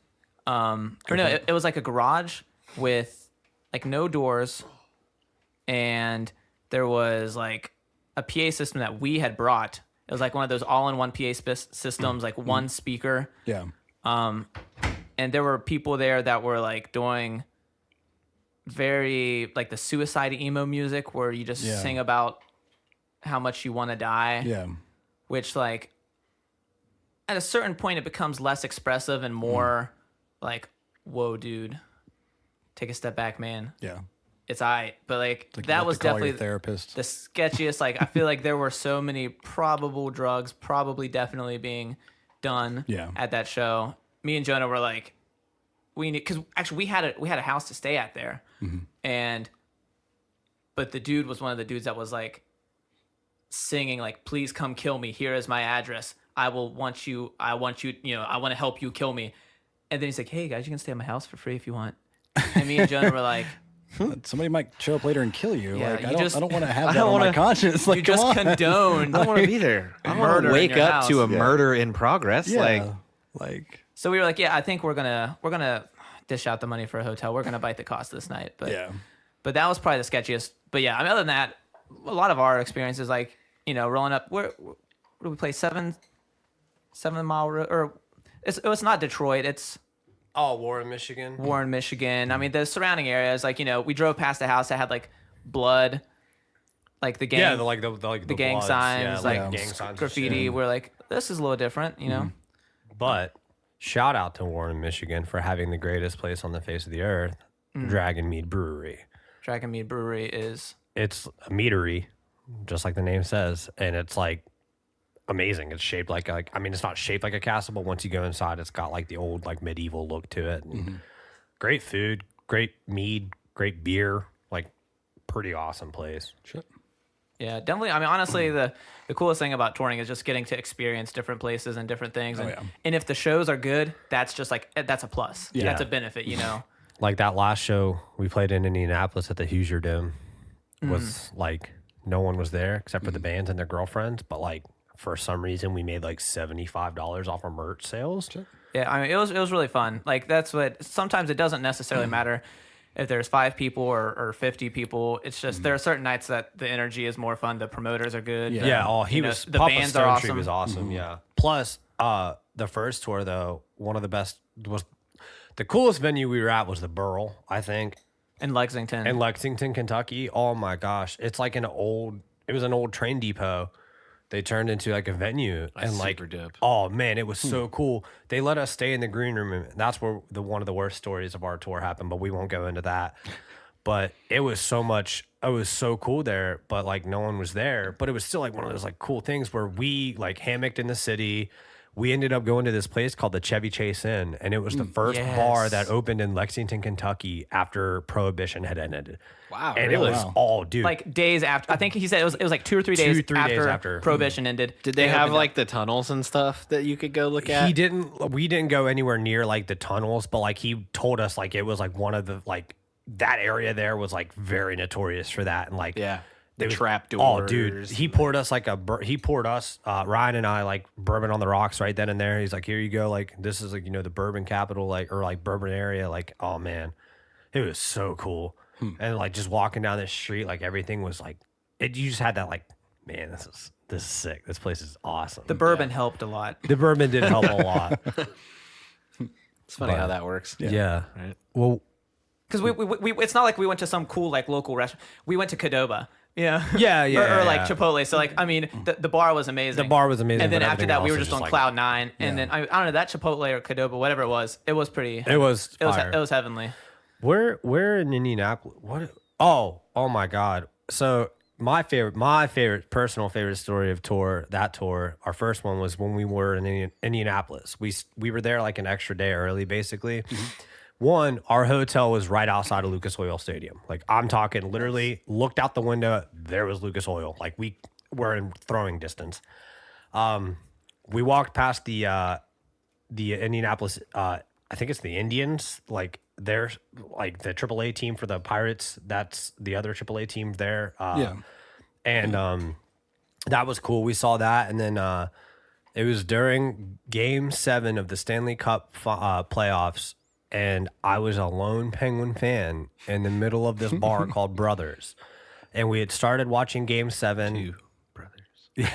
it was like a garage with like no doors, and there was like a PA system that we had brought. It was like one of those all-in-one PA systems, like one speaker. Yeah. And there were people there that were like doing very like the suicide emo music where you just Yeah. sing about how much you want to die, Yeah. which like at a certain point it becomes less expressive and more like, whoa, dude, take a step back, man. Yeah. It's alright. But like Like you that have was to call definitely your therapist. the sketchiest. Like I feel like there were so many probable drugs, definitely being done Yeah. at that show. Me and Jonah were like, we need, because actually we had a house to stay at there, but the dude was one of the dudes that was like singing like, "Please come kill me. Here is my address. I want you. I want to help you kill me." And then he's like, "Hey guys, you can stay at my house for free if you want." And me and Jonah were like, Somebody might show up later and kill you. Yeah, like you I don't. just- I don't want to have I that don't on my wanna- conscience. Like, "You come just on. condoned." I don't want to be there. I don't want Murder to in wake your up to a house. murder in progress. Yeah. Like, So we were like, "Yeah, I think we're gonna dish out the money for a hotel. We're gonna bite the cost this night." But Yeah. But that was probably the sketchiest. But yeah, I mean, other than that, a lot of our experiences, like, rolling up. Where do we play? 7 Mile Road, or it was not Detroit. It's Oh, Warren, Michigan. Warren, Michigan. I mean, the surrounding areas. Like, we drove past a house that had like blood, like the gang, Yeah, the gang bloods. signs, Yeah, like gang signs and graffiti. shit. We're like, this is a little different, But shout out to Warren, Michigan for having the greatest place on the face of the earth, Dragon Mead Brewery. Dragon Mead Brewery is It's a meadery, just like the name says, and it's like amazing. It's shaped like I mean, it's not shaped like a castle, but once you go inside, it's got like the old like medieval look to it. And great food, great mead, great beer, like pretty awesome place. Shit. Yeah, definitely. I mean, honestly, the coolest thing about touring is just getting to experience different places and different things. And, yeah. and if the shows are good, that's just like, that's a plus. Yeah. That's a benefit, Like that last show we played in Indianapolis at the Hoosier Dome was like no one was there except for the bands and their girlfriends, but like for some reason we made like $75 off our merch sales. Yeah, I mean, it was really fun. Like, that's what, sometimes it doesn't necessarily matter if there's 5 people or 50 people. It's just, there are certain nights that the energy is more fun. The promoters are good. Yeah, he was. The Papa bands Stone are Tree awesome. was awesome. Yeah. Plus, the first tour though, one of the best was the coolest venue we were at was the Burl, I think, In Lexington. in Lexington, Kentucky. Oh my gosh, it's like it was an old train depot. They turned into like a venue and like, super dope. oh man, it was so cool. They let us stay in the green room, and that's where one of the worst stories of our tour happened. But we won't go into that. But it was so cool there, but like no one was there. But it was still like one of those like cool things where we like hammocked in the city. We ended up going to this place called the Chevy Chase Inn, and it was the first bar yes. that opened in Lexington, Kentucky after Prohibition had ended. Wow, And really? it was all dude. like days after, I think he said it was like 2 or 3 days, 2-3 days after. Prohibition ended. Did they have opened like the tunnels and stuff that you could go look at? we didn't go anywhere near like the tunnels, but like he told us like it was like one of the like that area there was like very notorious for that, and like Yeah. trap Oh, doors. dude, he poured us Ryan and I like bourbon on the rocks right then and there. He's like, here you go. Like, this is like, the bourbon capital, like, or like bourbon area. Like, oh man, it was so cool. And like just walking down this street, like everything was like, you just had that like, man, this is sick. This place is awesome. The bourbon helped a lot. The bourbon did help a lot. It's funny how that works. Yeah. Right. Well, Because we it's not like we went to some cool like local restaurant. We went to Qdoba. Yeah. Yeah, or like Chipotle. So like, I mean, the bar was amazing. The bar was amazing, And then but after everything that, we else were was just on like- cloud nine. And then I don't know, that Chipotle or Qdoba, whatever it was pretty. it was It was fire. it was heavenly. Where in Indianapolis? What? Oh my God. So my personal favorite story of that tour, our first one was when we were in Indianapolis. We were there like an extra day early, basically. One, our hotel was right outside of Lucas Oil Stadium. Like, I'm talking literally looked out the window, there was Lucas Oil. Like, we were in throwing distance. We walked past the Indianapolis, I think it's the Indians. Like, they're like the AAA team for the Pirates. That's the other AAA team there. And that was cool. We saw that. And then it was during Game 7 of the Stanley Cup playoffs. And I was a lone Penguin fan in the middle of this bar called Brothers. And we had started watching Game 7. Two brothers.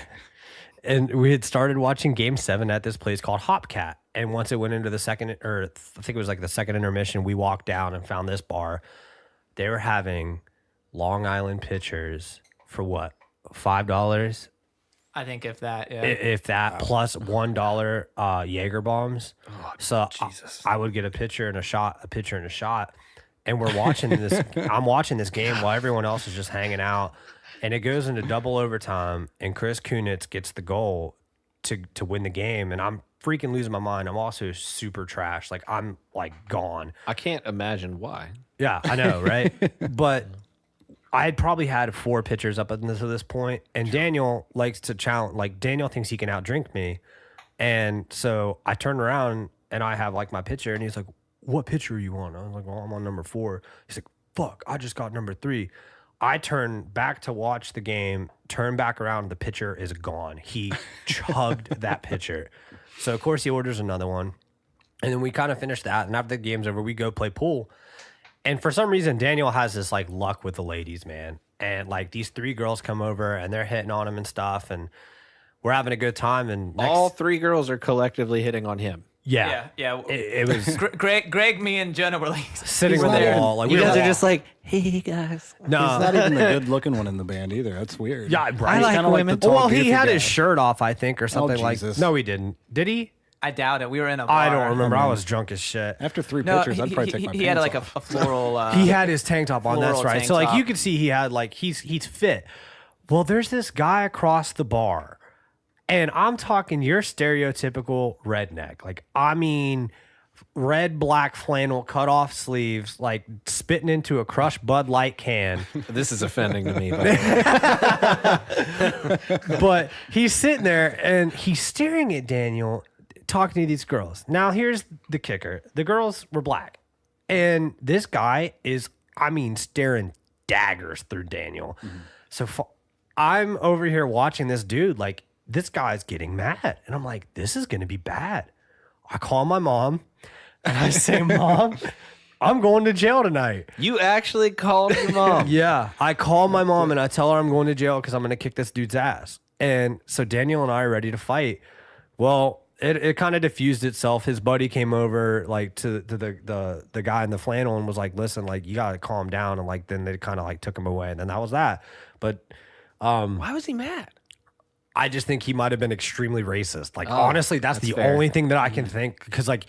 And we had started watching Game 7 at this place called Hopcat. And once it went into the second, or I think it was like the second intermission, we walked down and found this bar. They were having Long Island pitchers for what? $5? I think if that, yeah. If that, plus $1 Jaeger bombs. So I would get a pitcher and a shot. And we're watching this. I'm watching this game while everyone else is just hanging out. And it goes into double overtime. And Chris Kunitz gets the goal to win the game. And I'm freaking losing my mind. I'm also super trash. Like, I'm like gone. I can't imagine why. Yeah, I know, right? But I had probably had 4 pitchers up until this point, and Daniel likes to challenge. Like, Daniel thinks he can outdrink me, and so I turn around and I have like my pitcher, and he's like, "What pitcher are you on?" I was like, "Well, I'm on number 4." He's like, "Fuck, I just got number 3." I turn back to watch the game, turn back around, the pitcher is gone. He chugged that pitcher. So of course he orders another one, and then we kind of finish that. And after the game's over, we go play pool. And for some reason, Daniel has this like luck with the ladies, man. And like these 3 girls come over and they're hitting on him and stuff, and we're having a good time. And All 3 girls are collectively hitting on him. yeah, Yeah. It was Greg, me, and Jenna were like sitting with not the even- wall. Like You we guys were are just like, hey guys. no, He's not even the good-looking one in the band either. That's weird. yeah, right. I like kinda women. the tall, Well, he goofy had guy. his shirt off, I think, or something like. Jesus. No, he didn't. Did he? I doubt it. We were in a bar. I don't remember. I was drunk as shit. After 3 No, pictures, I'd probably take my he pants had like off. a floral. He had his tank top on. That's floral right. tank So like top. you could see he had like he's fit. Well, there's this guy across the bar, and I'm talking your stereotypical redneck. Like, I mean, red, black flannel, cut off sleeves, like spitting into a crushed Bud Light can. This is offending to me. But But he's sitting there and he's staring at Daniel, talking to these girls. Now, here's the kicker: the girls were black, and this guy is, I mean, staring daggers through Daniel. So I'm over here watching this dude, like, this guy's getting mad, and I'm like, this is gonna be bad. I call my mom and I say, "Mom, I'm going to jail tonight." you actually called your mom. Yeah, I call my mom and I tell her I'm going to jail because I'm going to kick this dude's ass. And so Daniel and I are ready to fight. Well, it kind of diffused itself. His buddy came over like to the guy in the flannel and was like, "Listen, like, you got to calm down." And like then they kind of like took him away, and then that was that. But Why was he mad? I just think he might have been extremely racist. Like, honestly, that's the fair. only thing that I can think, because like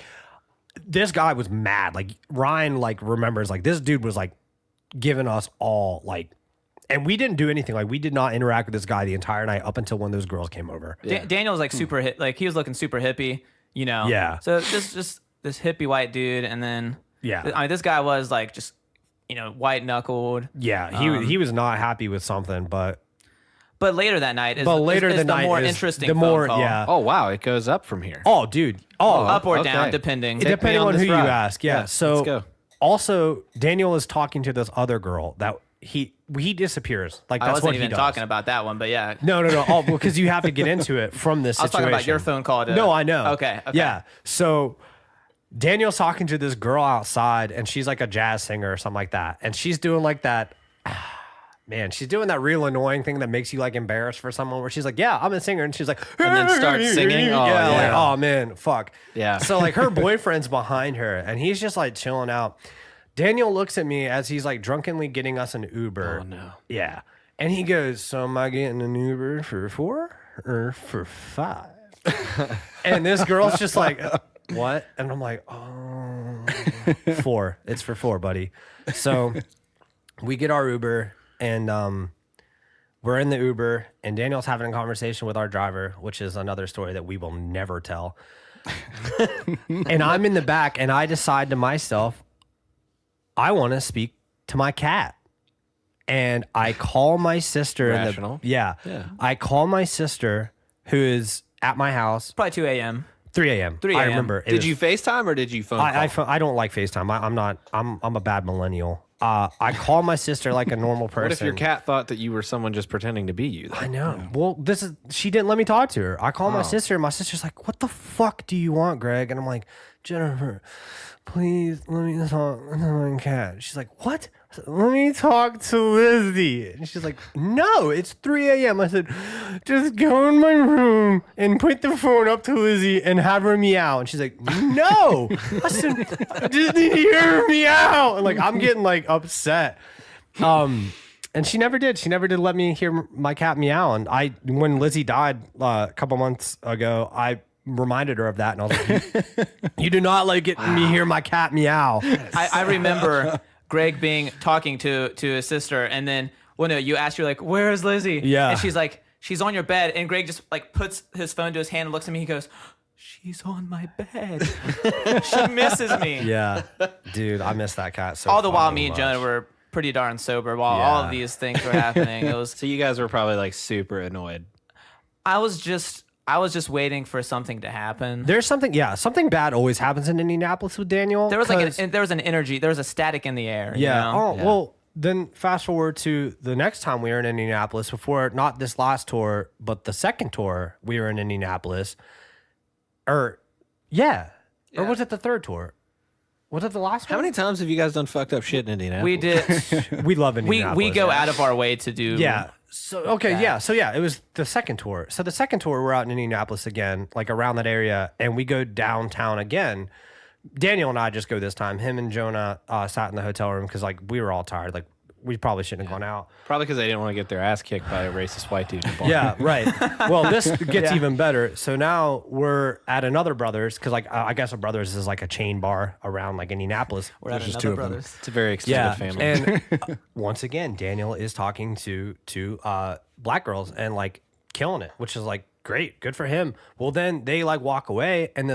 this guy was mad. Like, Ryan like remembers like this dude was like giving us all like, and we didn't do anything. Like, we did not interact with this guy the entire night up until when those girls came over. Daniel was like super hip, like he was looking super hippie, you know. Yeah. So just this hippie white dude, and then Yeah. I mean this guy was like just white knuckled. Yeah, he was not happy with something, but later that night is, but later is the the night more is interesting the phone more call. yeah. Oh wow, it goes up from here. Oh, dude. Oh, Up or Okay. down depending. depending me on on who this you ride. ask. Yeah. Yeah, So let's go. also Daniel is talking to this other girl that he disappears. Like I that's wasn't what he even does. talking about that one, but yeah. No. Oh, because you have to get into it from this I was situation. talking about your phone call. No, I know. Okay. Yeah. So Daniel's talking to this girl outside, and she's like a jazz singer or something like that, and she's doing like that. Man, she's doing that real annoying thing that makes you like embarrassed for someone where she's like, yeah, I'm a singer. And she's like, And then starts singing? Oh, yeah, yeah. like, oh man, fuck. Yeah. So like her boyfriend's behind her and he's just like chilling out. Daniel looks at me as he's like drunkenly getting us an Uber. Oh, no. Yeah. And he goes, so am I getting an Uber for 4 or for 5? And this girl's just like, what? And I'm like, oh, 4. It's for 4, buddy. So we get our Uber. And we're in the Uber, and Daniel's having a conversation with our driver, which is another story that we will never tell. And I'm in the back, and I decide to myself, I want to speak to my cat. And I call my sister. Rational. Yeah. I call my sister, who is at my house. Probably 2 a.m. 3 a.m. 3 I a.m. remember. Did you FaceTime or did you phone call? I don't like FaceTime. I'm a bad millennial. I call my sister like a normal person. What if your cat thought that you were someone just pretending to be you? I know. Well, she didn't let me talk to her. I call my sister, and my sister's like, "What the fuck do you want, Greg?" And I'm like, "Jennifer, please let me talk to my cat." She's like, "What?" I said, "Let me talk to Lizzie." And she's like, "No, it's 3 a.m." I said, "Just go in my room and put the phone up to Lizzie and have her meow." And she's like, "No." I said, "I just need to hear her meow." And like, I'm getting like upset. And she never did. She never did let me hear my cat meow. And when Lizzie died a couple months ago, I reminded her of that. And I was like, you do not like it me hear my cat meow. I remember Greg talking to his sister, and then you asked her like, "Where is Lizzie?" Yeah. And she's like, "She's on your bed." And Greg just like puts his phone to his hand and looks at me. He goes, "She's on my bed." She misses me. Yeah. Dude, I miss that cat so All the while, fucking me and much. Jonah were pretty darn sober while all of these things were happening. It was. So you guys were probably like super annoyed. I was just waiting for something to happen. There's something bad always happens in Indianapolis with Daniel. There was an energy. There was a static in the air. Yeah. You know? Oh, well, then fast forward to the next time we were in Indianapolis before, not this last tour, but the second tour we were in Indianapolis. Or was it the third tour? Was it the last How one? many times have you guys done fucked up shit in Indianapolis? We did. We love Indianapolis. we go out of our way to do. Yeah. So it was the second tour. So the second tour, we're out in Indianapolis again, like around that area, and we go downtown again. Daniel and I just go this time. Him and Jonah sat in the hotel room because like we were all tired. Like we probably shouldn't have gone out. Probably because they didn't want to get their ass kicked by a racist white dude. In the bar. Yeah, right. Well, this gets even better. So now we're at another Brothers because like I guess a Brothers is like a chain bar around like Indianapolis. We're at just another two of them. brothers. It's a very extended family. And once again, Daniel is talking to black girls and like killing it, which is like great, good for him. Well, then they like walk away, and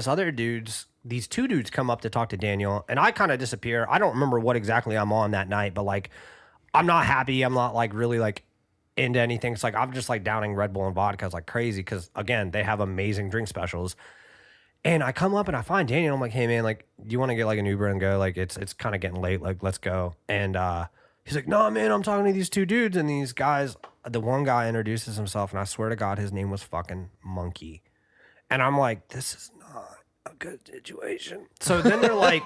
these two dudes come up to talk to Daniel, and I kind of disappear. I don't remember what exactly I'm on that night, but like I'm not happy. I'm not like really like into anything. It's like I'm just like downing Red Bull and vodka like crazy because again they have amazing drink specials. And I come up and I find Daniel. I'm like, hey man, like, do you want to get like an Uber and go? Like, it's kind of getting late. Like, let's go. And he's like, no man, I'm talking to these two dudes, and these guys. The one guy introduces himself, and I swear to God, his name was fucking Monkey. And I'm like, this is not a good situation. So then they're like,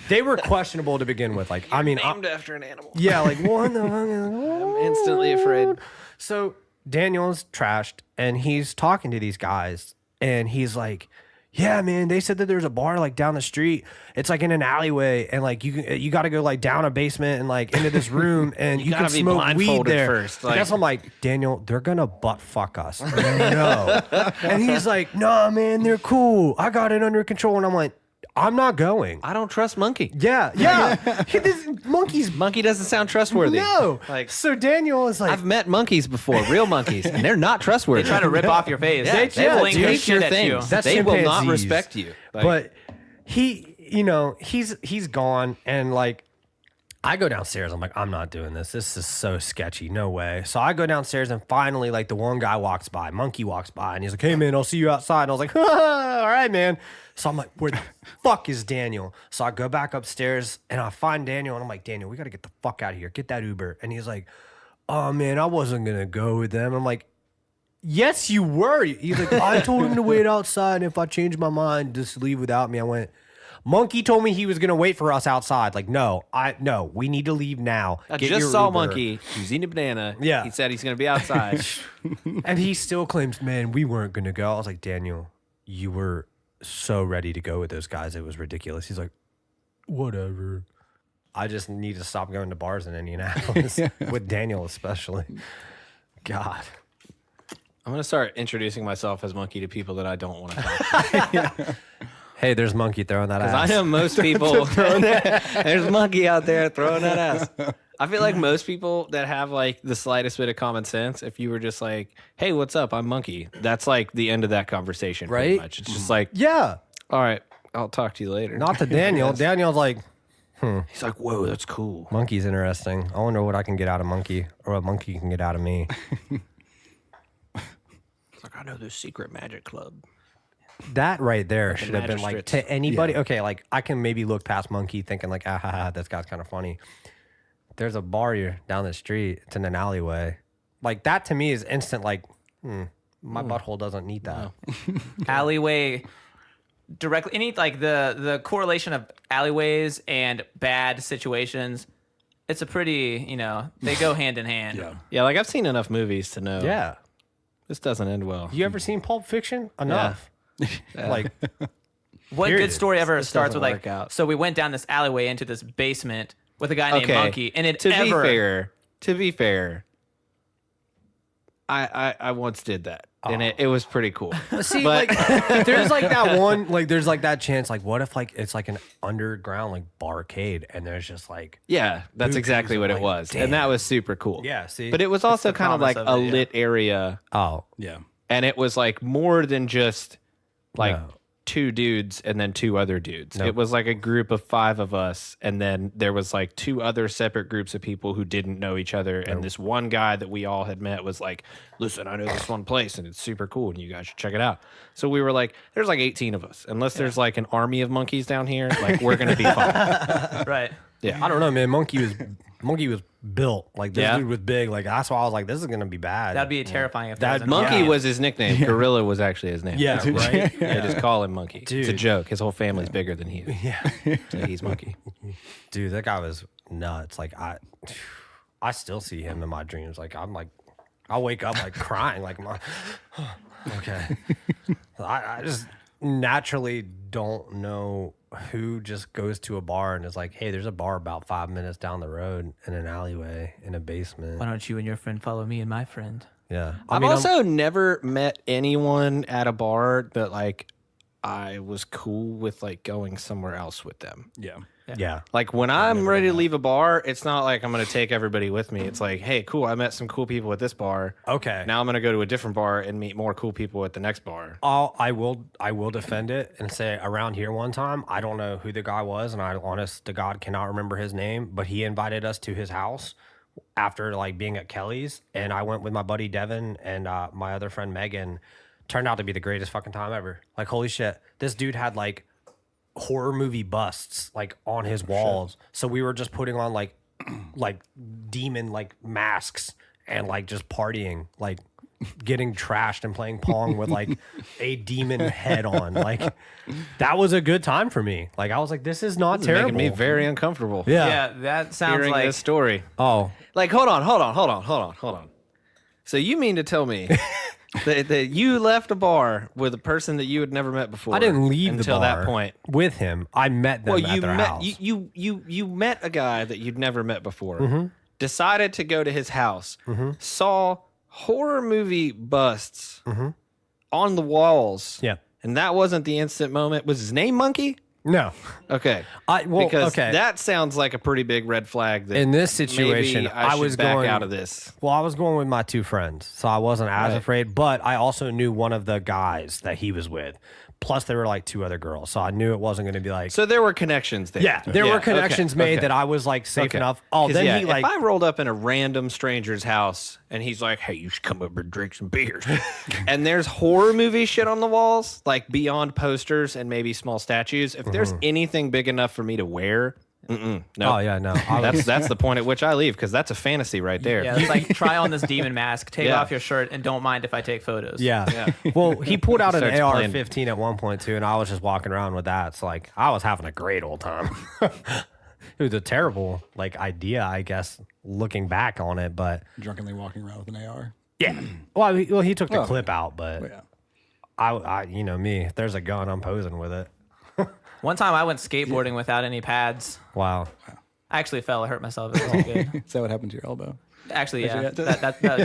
they were questionable to begin with. Like, I mean, Named after an animal. yeah, like what the fuck? I'm instantly afraid. So Daniel's trashed, and he's talking to these guys, and he's like, yeah, man, they said that there's a bar like down the street. It's like in an alleyway, and like you got to go like down a basement and like into this room, and you can gotta be smoke weed blindfolded there. first, I like- guess I'm like, Daniel, they're gonna butt fuck us. No, and he's like, nah, man, they're cool. I got it under control, and I'm like, I'm not going. I don't trust Monkey. Yeah. This monkey's Monkey doesn't sound trustworthy. no. Like So Daniel is like, I've met monkeys before, real monkeys, and they're not trustworthy. They try to rip off your face. Yeah, they fling their take your shit at you. things. That's They will not chimpanzees. respect you. Like, but he, he's gone, and like I go downstairs. I'm like, I'm not doing this. This is so sketchy. No way. So I go downstairs and finally, like, the one guy walks by, Monkey walks by, and he's like, hey, man, I'll see you outside. And I was like, all right, man. So I'm like, where the fuck is Daniel? So I go back upstairs and I find Daniel and I'm like, Daniel, we got to get the fuck out of here. Get that Uber. And he's like, oh, man, I wasn't going to go with them. I'm like, yes, you were. He's like, I told him to wait outside. And if I change my mind, just leave without me. I went, Monkey told me he was going to wait for us outside. Like, no, we need to leave now. I Get just your saw Uber. Monkey. He was eating a banana. Yeah. He said he's going to be outside. And he still claims, man, we weren't going to go. I was like, Daniel, you were so ready to go with those guys. It was ridiculous. He's like, whatever. I just need to stop going to bars in Indianapolis with Daniel especially. God. I'm going to start introducing myself as Monkey to people that I don't want to talk to. Hey, there's Monkey throwing that ass. I know most people. There's Monkey out there throwing that ass. I feel like most people that have like the slightest bit of common sense, if you were just like, "Hey, what's up? I'm Monkey," that's like the end of that conversation. Pretty Right? much. It's just like, Yeah. "All right, I'll talk to you later." Not to Daniel. Daniel's like, He's like, "Whoa, that's cool." Monkey's interesting. I wonder what I can get out of Monkey or what Monkey can get out of me. It's like, I know this secret magic club. That right there should have been like magistrates. to anybody. Okay, like I can maybe look past Monkey thinking like, ah, ha, ha, this guy's kind of funny. There's a bar here down the street. It's in an alleyway. Like that to me is instant. Like, my butthole doesn't need that. Alleyway directly any like the correlation of alleyways and bad situations. It's a pretty, they go hand in hand. Yeah. Yeah, like I've seen enough movies to know. Yeah. This doesn't end well. You ever seen Pulp Fiction? Enough. Like, What Period. good story ever starts doesn't with like, work out. so we went down this alleyway into this basement with a guy named Okay. Monkey, and To be fair, I once did that, and it was pretty cool. see, But- like, there's like that one, like, there's like that chance, like, what if like it's like an underground like barcade, and there's just like, Yeah, that's Boots exactly are what it like, was, damn. and that was super cool. yeah, see, But it was also the kind of promise like of a it, yeah. lit area, oh, Yeah. and it was like more than just like No. two dudes and then two other dudes. Nope. It was like a group of 5 of us, and then there was like 2 other separate groups of people who didn't know each other. And this one guy that we all had met was like, "Listen, I know this one place, and it's super cool, and you guys should check it out." So we were like, "There's like 18 of us. Unless there's like an army of monkeys down here, like we're gonna be fine." right? Yeah. I don't know, man. Monkey was built like this Yeah. dude was big. Like that's why I was like, this is gonna be bad. That'd be terrifying if That that was Monkey yeah. was his nickname. Gorilla was actually his name. yeah, right. They just call him Monkey. It's a Dude. joke. His whole family's bigger than he is. Yeah, So he's Monkey. dude, that guy was nuts. Like I still see him in my dreams. Like I wake up like crying. Like okay. I just naturally don't know who just goes to a bar and is like, hey, there's a bar about 5 minutes down the road in an alleyway in a basement. Why don't you and your friend follow me and my friend? Yeah, I've also never met anyone at a bar that like I was cool with like going somewhere else with them. Yeah. yeah. Like when I'm ready to leave a bar, it's not like I'm going to take everybody with me. It's like, hey, cool, I met some cool people at this bar. Okay. Now I'm going to go to a different bar and meet more cool people at the next bar. I will defend it and say around here one time, I don't know who the guy was, and I honest to God cannot remember his name, but he invited us to his house after like being at Kelly's, and I went with my buddy Devin and my other friend Megan. Turned out to be the greatest fucking time ever. Like holy shit, this dude had like horror movie busts like on his walls. So we were just putting on like demon like masks and like just partying, like getting trashed and playing pong with like a demon head on. Like that was a good time for me. Like I was like, this is not It's terrible. making me very uncomfortable. Yeah, that sounds Hearing like this story. Oh, Like, hold on. So you mean to tell me that you left a bar with a person that you had never met before? I didn't leave until the bar that point. with him. I met them Well, at you their met house. you met a guy that you'd never met before. Mm-hmm. Decided to go to his house. Saw horror movie busts on the walls. Yeah. And that wasn't the instant moment. Was his name Monkey? No. Okay. Well, because okay. that sounds like a pretty big red flag. That In this situation, maybe I was should back going out of this. Well, I was going with my 2 friends, so I wasn't as Right. afraid. But I also knew one of the guys that he was with. plus there were like 2 other girls, so I knew it wasn't going to be like. So there were connections there. Yeah, there were connections made that I was like safe enough. Oh, then he like if I rolled up in a random stranger's house and he's like, "Hey, you should come over and drink some beers," and there's horror movie shit on the walls, like beyond posters and maybe small statues. If there's anything big enough for me to wear, no. Oh yeah, no. That's the point at which I leave because that's a fantasy right there. Yeah, it's like try on this demon mask, take Yeah. off your shirt, and don't mind if I take photos. Yeah. Well, he pulled out an Starts playing. AR-15 at one point too, and I was just walking around with that. It's like I was having a great old time. It was a terrible like idea, I guess, looking back on it, but Drunkenly walking around with an AR. yeah. Well, he took the clip out, but Yeah. I you know me, if there's a gun, I'm posing with it. One time I went skateboarding without any pads. Wow. I actually fell. I hurt myself. It wasn't good. Is that what happened to your elbow? Actually, yeah. Did you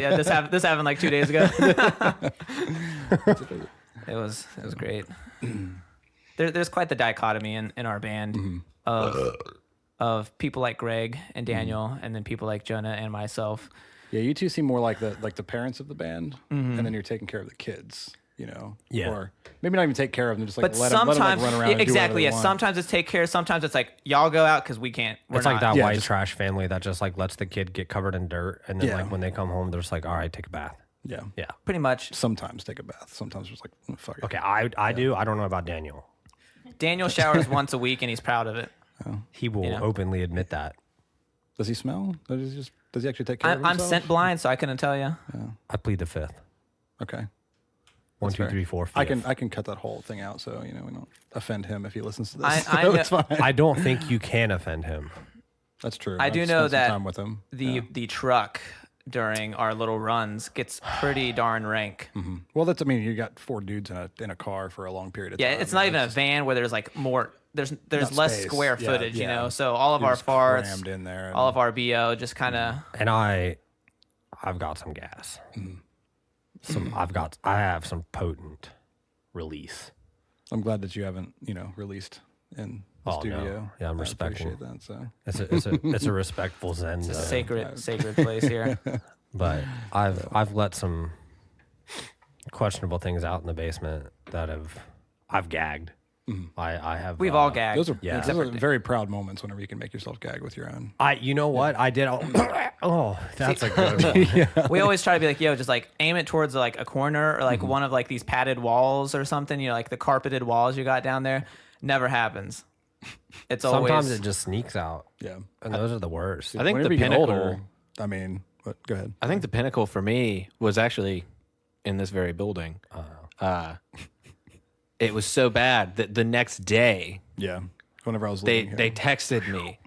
Yeah. This happened like 2 days ago. It was great. There's quite the dichotomy in our band of people like Greg and Daniel, and then people like Jonah and myself. Yeah, you two seem more like the parents of the band, and then you're taking care of the kids. You know, Yeah. or maybe not even take care of them, just like But let them like sometimes, run around. And exactly, do yeah. whatever they want. Sometimes it's take care. Sometimes it's like y'all go out because we can't. We're It's like not. that Yeah, white just- trash family that just like lets the kid get covered in dirt, and then Yeah. like when they come home, they're just like, all right, take a bath. Yeah, Yeah. Pretty much. Sometimes take a bath. Sometimes just like fuck it. Okay, I do. I don't know about Daniel. Daniel showers once a week and he's proud of it. He will Yeah. openly admit that. Does he smell? Does he actually take care of I'm himself? scent blind, so I couldn't tell you. I plead the 5th. Okay. 1, 2, fair. 3, 4, 5. I can cut that whole thing out, so we don't offend him if he listens to this. I So know- it's fine. I don't think you can offend him. That's true. I do I've know spent some that time with him. the truck during our little runs gets pretty darn rank. Well, that's. I mean, you got 4 dudes in a car for a long period of Yeah, time. it's not even a van where there's like more. There's Not less space. square Yeah, footage, you yeah. know. So all of You're our just farts, crammed in there. all of our bo, just kind of. And I've got some gas. I have some potent release. I'm glad that you haven't, released in the Oh, no. studio. Yeah, I'm I respecting. appreciate that. So It's a respectful zen zone. Sacred place here. But I've let some questionable things out in the basement that I've gagged. I have. We've all gagged. those are Yeah. those are very proud moments whenever you can make yourself gag with your own. You know what I did? Oh, that's a good one. We always try to be like, yo, just like aim it towards like a corner or like one of like these padded walls or something. You know, like the carpeted walls you got down there. Never happens. It's Sometimes always. it just sneaks out, Yeah. and those are the worst. I think Whenever the you get pinnacle. older, I mean, go ahead. I think the pinnacle for me was actually in this very building. It was so bad that the next day Yeah. Whenever I was they living they here. texted me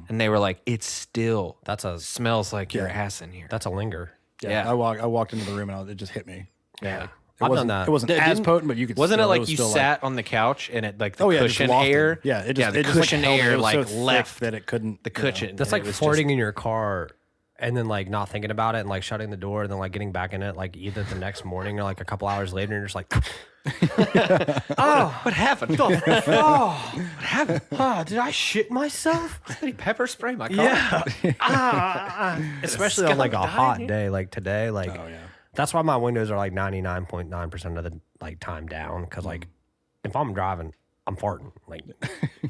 and they were like, "It still That's a smells like your ass in here." that's a linger. yeah. I walked into the room and it just hit me. Yeah. It I've wasn't, done that. It wasn't It as didn't- potent, but you could. Wasn't still, it like was you still sat on the couch and it like the Oh yeah, cushion just wafted. air? Yeah, it just yeah, the it just, like, cushion held it. air It was like so thick left that it couldn't. the you know. cushion. That's and like it was farting in your car and then like not thinking about it and like shutting the door and then like getting back in it like either the next morning or like a couple hours later and you're just like, What happened? did I shit myself? Somebody pepper spray my car. Yeah. Especially on like a skunk hot died here? day like today. Like Oh yeah. that's why my windows are like 99.9% of the like time down because like if I'm driving, I'm farting. Like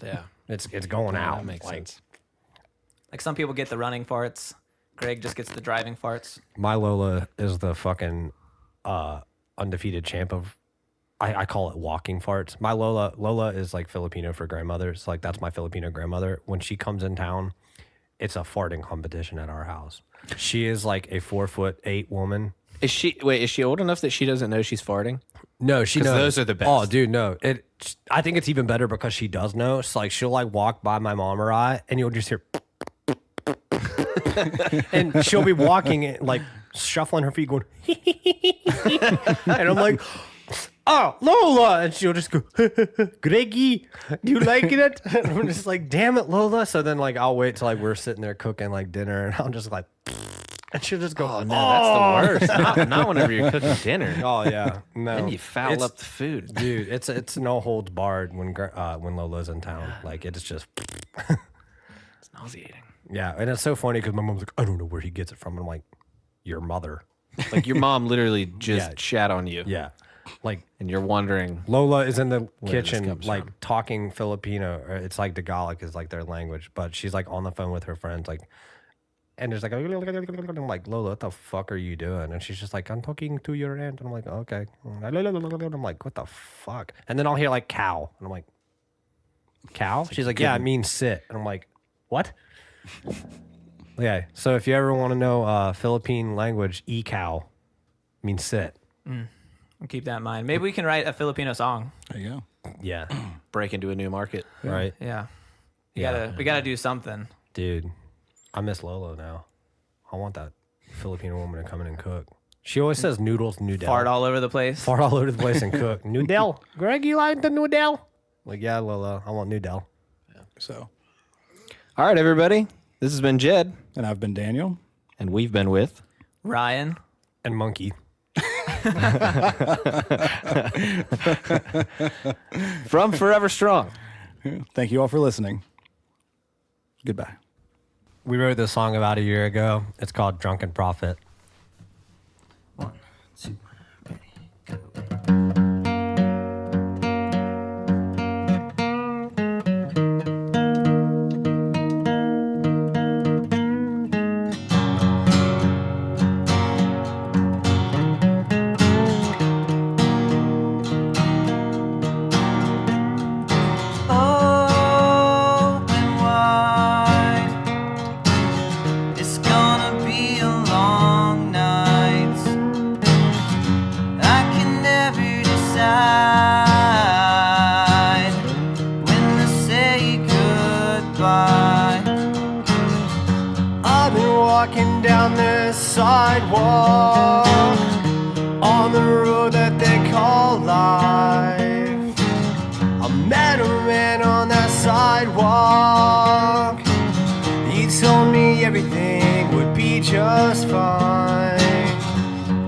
Yeah. it's going out. That makes like, sense. Like some people get the running farts. Greg just gets the driving farts. My Lola is the fucking undefeated champ of. I call it walking farts. My Lola is like Filipino for grandmothers. Like that's my Filipino grandmother. When she comes in town, it's a farting competition at our house. She is like a 4'8" woman. Is she old enough that she doesn't know she's farting? No, she 'Cause knows. those are the best. Oh, dude, no. I think it's even better because she does know. So like she'll like walk by my mom or I, and you'll just hear, and she'll be walking like shuffling her feet, going, and I'm like, oh, Lola, and she'll just go, Greggy, do you like it? And I'm just like, damn it, Lola. So then like I'll wait till like we're sitting there cooking like dinner, and I'm just like, and she'll just go, Oh no, that's the worst. Not whenever you're cooking dinner. oh yeah, no. Then you foul It's- up the food. Dude, it's no holds barred when Lola's in town. Like it's just It's nauseating. yeah, and it's so funny because my mom's like, I don't know where he gets it from. And I'm like, your mother. Like your mom literally just Yeah. shat on you. Yeah, Like, And you're wondering. Lola is in the this kitchen, comes like from. talking Filipino. Or it's like Tagalog is like their language, but she's like on the phone with her friends, like, and there's like, I'm like, Lola, what the fuck are you doing? And she's just like, I'm talking to your aunt. And I'm like, okay. I'm like, what the fuck? And then I'll hear like cow, and I'm like, cow? She's like, yeah, it means sit. And I'm like, what? Yeah. So if you ever want to know Philippine language, cow means sit. I'll keep that in mind. Maybe we can write a Filipino song. There you go. Yeah. Break into a new market. Right. Yeah. Yeah. We gotta do something. Dude, I miss Lolo now. I want that Filipino woman to come in and cook. She always says noodles, noodle. Fart all over the place. Fart all over the place and cook. Noodle. Greg, you like the noodle? Like, yeah, Lola, I want noodle. So, All right, everybody. This has been Jed, and I've been Daniel. and we've been with. Ryan. And monkey. From Forever Strong. Thank you all for listening. Goodbye. We wrote this song about a year ago. It's called Drunken Prophet. 1, 2, ready, go. Open wide. It's gonna be a long night. I can never decide when to say goodbye. I've been walking down this sidewalk on the road that they call life. I met a man on that sidewalk. He told me everything would be just fine.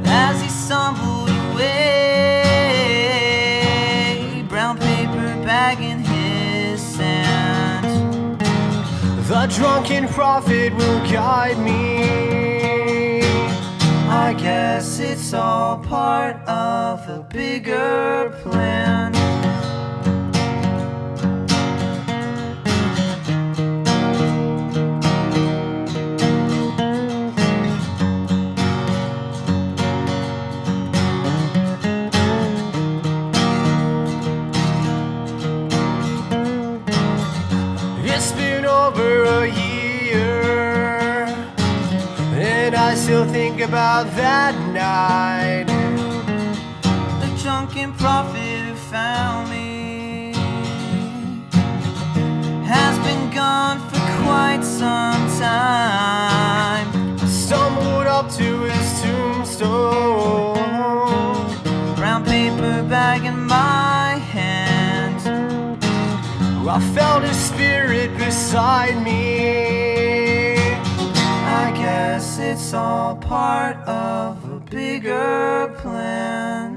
As he stumbled away, brown paper bag in his hand. The drunken prophet will guide me. I guess it's all part of a bigger plan. It's been over a year, and I still think about that night. The drunken prophet who found me has been gone for quite some time. I stumbled up to his tombstone. Brown paper bag in my hand. I felt his spirit beside me. I guess it's all part of a bigger plan.